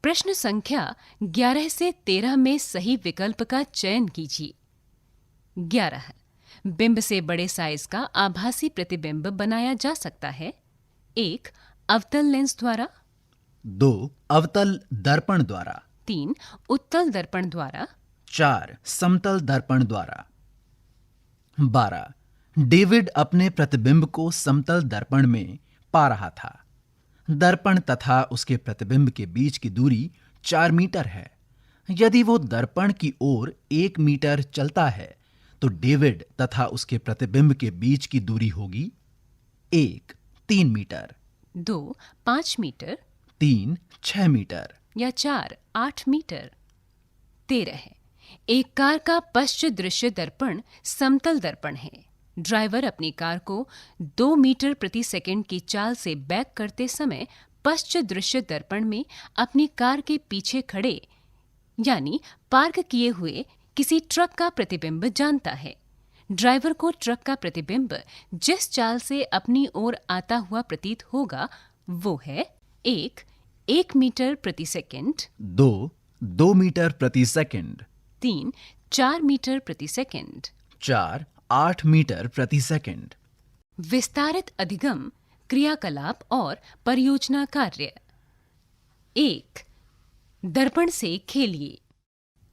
प्रश्न संख्या 11 से 13 में सही विकल्प का चयन कीजिए। 11. बिंब से बड़े साइज का आभासी प्रतिबिंब बनाया जा सकता है। 1. अवतल लेंस द्वारा। 2. अवतल दर्पण द्वारा। 3. उत्तल दर्पण द्वारा। 4. समतल दर्पण द्वारा। 12. डेविड अपने प्रतिबिंब को समतल दर्पण में पा रहा था। दर्पण तथा उसके प्रतिबिंब के बीच की दूरी 4 मीटर है। यदि वो दर्पण की ओर 1 मीटर चलता है तो डेविड तथा उसके प्रतिबिंब के बीच की दूरी होगी 1. 3 मीटर, 2. 5 मीटर, 3. 6 मीटर या 4. 8 मीटर। 13. एक कार का पश्च दृश्य दर्पण समतल दर्पण है। ड्राइवर अपनी कार को 2 मीटर प्रति सेकंड की चाल से बैक करते समय पश्च दृश्य दर्पण में अपनी कार के पीछे खड़े यानी पार्क किए हुए किसी ट्रक का प्रतिबिंब जानता है। ड्राइवर को ट्रक का प्रतिबिंब जिस चाल से अपनी ओर आता हुआ प्रतीत होगा वो है 1 मीटर प्रति सेकंड, 2 मीटर प्रति सेकंड, 3 4 मीटर प्रति सेकंड, 4 8 मीटर प्रति सेकंड। विस्तारित अधिगम, क्रियाकलाप और परियोजना कार्य। 1. दर्पण से खेलिए।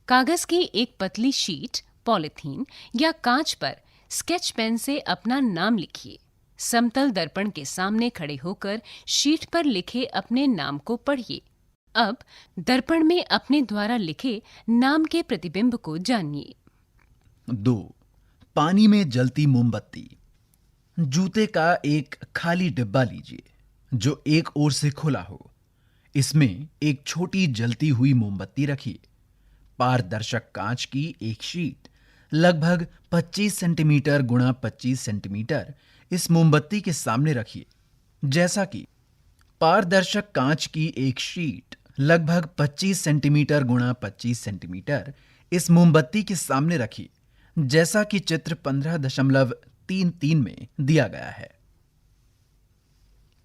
कागज की एक पतली शीट, पॉलिथीन या कांच पर स्केच पेन से अपना नाम लिखिए। समतल दर्पण के सामने खड़े होकर शीट पर लिखे अपने नाम को पढ़िए। अब दर्पण में अपने द्वारा लिखे नाम के प्रतिबिंब को जानिए। 2. पानी में जलती मोमबत्ती। जूते का एक खाली डिब्बा लीजिए जो एक ओर से खुला हो। इसमें एक छोटी जलती हुई मोमबत्ती रखिए। पारदर्शक कांच की एक शीट लगभग 25 सेंटीमीटर गुणा 25 सेंटीमीटर इस मोमबत्ती के सामने रखिए। जैसा कि पारदर्शक कांच की एक शीट लगभग 25 सेंटीमीटर गुणा 25 सेंटीमीटर इस मोमबत्ती के सामने रखिए, जैसा कि चित्र 15.33 में दिया गया है।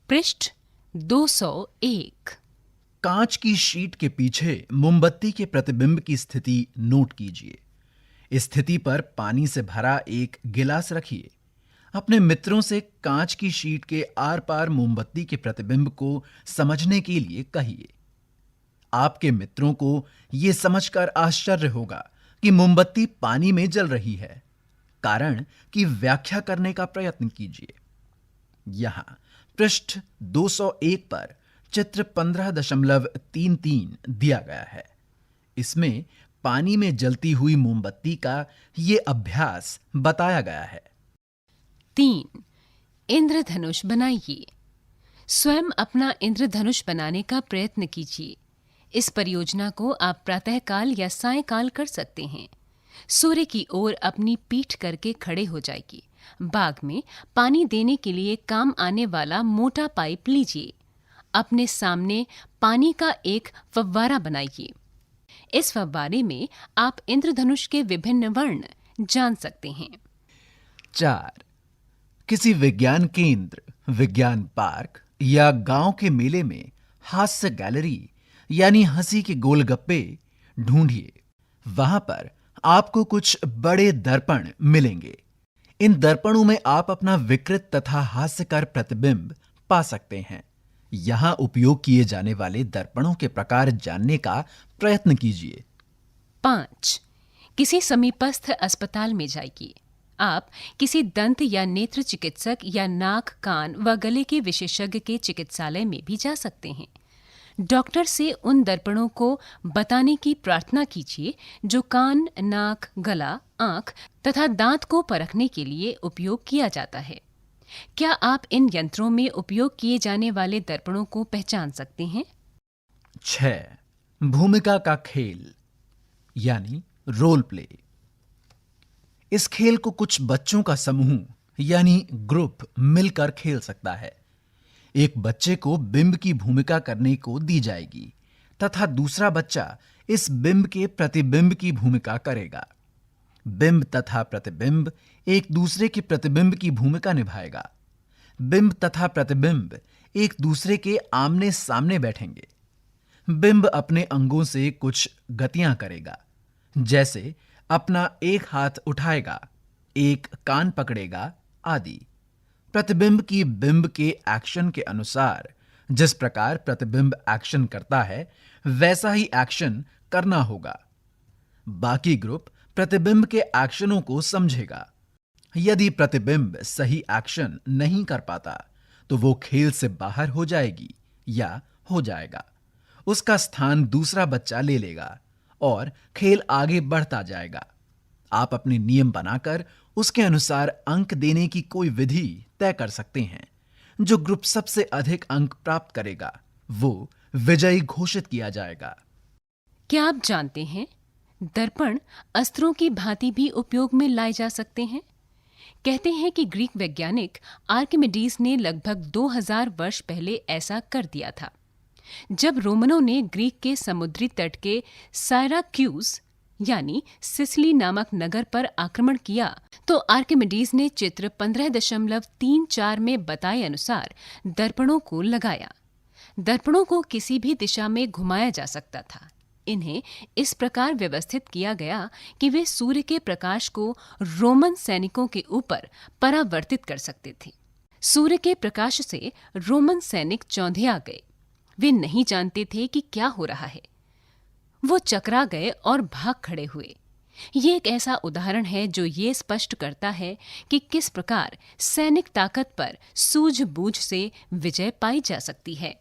पृष्ठ 201। कांच की शीट के पीछे मोमबत्ती के प्रतिबिंब की स्थिति नोट कीजिए। इस स्थिति पर पानी से भरा एक गिलास रखिए। अपने मित्रों से कांच की शीट के आर पार मोमबत्ती के प्रतिबिंब को समझने के लिए कहिए। आपके मित्रों को यह समझकर आश्चर्य होगा कि मोमबत्ती पानी में जल रही है। कारण की व्याख्या करने का प्रयत्न कीजिए। यहां पृष्ठ 201 पर चित्र 15.33 दिया गया है। इसमें पानी में जलती हुई मोमबत्ती का यह अभ्यास बताया गया है। 3. इंद्रधनुष बनाइए। स्वयं अपना इंद्रधनुष बनाने का प्रयत्न कीजिए। इस परियोजना को आप प्रातःकाल या सायंकाल कर सकते हैं। सूर्य की ओर अपनी पीठ करके खड़े हो जाइए। बाग में पानी देने के लिए काम आने वाला मोटा पाइप लीजिए। अपने सामने पानी का एक फव्वारा बनाइए। इस फव्वारे में आप इंद्रधनुष के विभिन्न वर्ण जान सकते हैं। 4. किसी विज्ञान केंद्र, विज्ञान पार्क या गांव के मेले में हास्य गैलरी यानी हंसी के गोलगप्पे ढूंढिए। वहां पर आपको कुछ बड़े दर्पण मिलेंगे। इन दर्पणों में आप अपना विकृत तथा हास्यकर प्रतिबिंब पा सकते हैं। यहां उपयोग किए जाने वाले दर्पणों के प्रकार जानने का प्रयत्न कीजिए। 5. किसी समीपस्थ अस्पताल में जाइए। आप किसी दंत या नेत्र चिकित्सक या नाक, कान व गले के विशेषज्ञ के चिकित्सालय में भी जा सकते हैं। डॉक्टर से उन दर्पणों को बताने की प्रार्थना कीजिए जो कान, नाक, गला, आंख तथा दांत को परखने के लिए उपयोग किया जाता है। क्या आप इन यंत्रों में उपयोग किए जाने वाले दर्पणों को पहचान सकते हैं? 6. भूमिका का खेल यानी रोल प्ले। इस खेल को कुछ बच्चों का समूह यानी ग्रुप मिलकर खेल सकता है। एक बच्चे को बिंब की भूमिका करने को दी जाएगी तथा दूसरा बच्चा इस बिंब के प्रतिबिंब की भूमिका करेगा। बिंब तथा प्रतिबिंब एक दूसरे के प्रतिबिंब की भूमिका निभाएगा। बिंब तथा प्रतिबिंब एक दूसरे के आमने सामने बैठेंगे। बिंब अपने अंगों से कुछ गतियां करेगा, जैसे अपना एक हाथ उठाएगा, एक कान पकड़ेगा आदि। प्रतिबिंब की बिंब के एक्शन के अनुसार जिस प्रकार प्रतिबिंब एक्शन करता है वैसा ही एक्शन करना होगा। बाकी ग्रुप प्रतिबिंब के एक्शनों को समझेगा। यदि प्रतिबिंब सही एक्शन नहीं कर पाता तो वो खेल से बाहर हो जाएगी या हो जाएगा। उसका स्थान दूसरा बच्चा ले लेगा और खेल आगे बढ़ता जाएगा। आप अपने नियम बनाकर उसके अनुसार अंक देने की कोई विधि तय कर सकते हैं। जो ग्रुप सबसे अधिक अंक प्राप्त करेगा वो विजयी घोषित किया जाएगा। क्या आप जानते हैं दर्पण अस्त्रों की भांति भी उपयोग में लाए जा सकते हैं? कहते हैं कि ग्रीक वैज्ञानिक आर्किमिडीज ने लगभग 2000 वर्ष पहले ऐसा कर दिया था। जब रोमनों ने ग्रीक के समुद्री तट के साइराक्यूज यानी सिसिली नामक नगर पर आक्रमण किया तो आर्किमिडीज ने चित्र 15.34 में बताए अनुसार दर्पणों को लगाया। दर्पणों को किसी भी दिशा में घुमाया जा सकता था। इन्हें इस प्रकार व्यवस्थित किया गया कि वे सूर्य के प्रकाश को रोमन सैनिकों के ऊपर परावर्तित कर सकते थे। सूर्य के प्रकाश से रोमन सैनिक चौंधिया गए। वे नहीं जानते थे कि क्या हो रहा है। वो चकरा गए और भाग खड़े हुए। ये एक ऐसा उदाहरण है जो ये स्पष्ट करता है कि किस प्रकार सैनिक ताकत पर सूझबूझ से विजय पाई जा सकती है।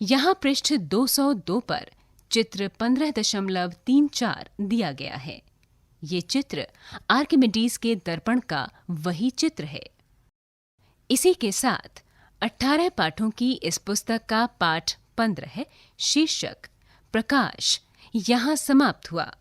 यहाँ पृष्ठ 202 पर चित्र 15.34 दिया गया है। ये चित्र आर्किमिडीज के दर्पण का वही चित्र है। इसी के साथ 18 पाठों की इस पुस्तक का पाठ 15 शीर्षक प्रकाश यहाँ समाप्त हुआ।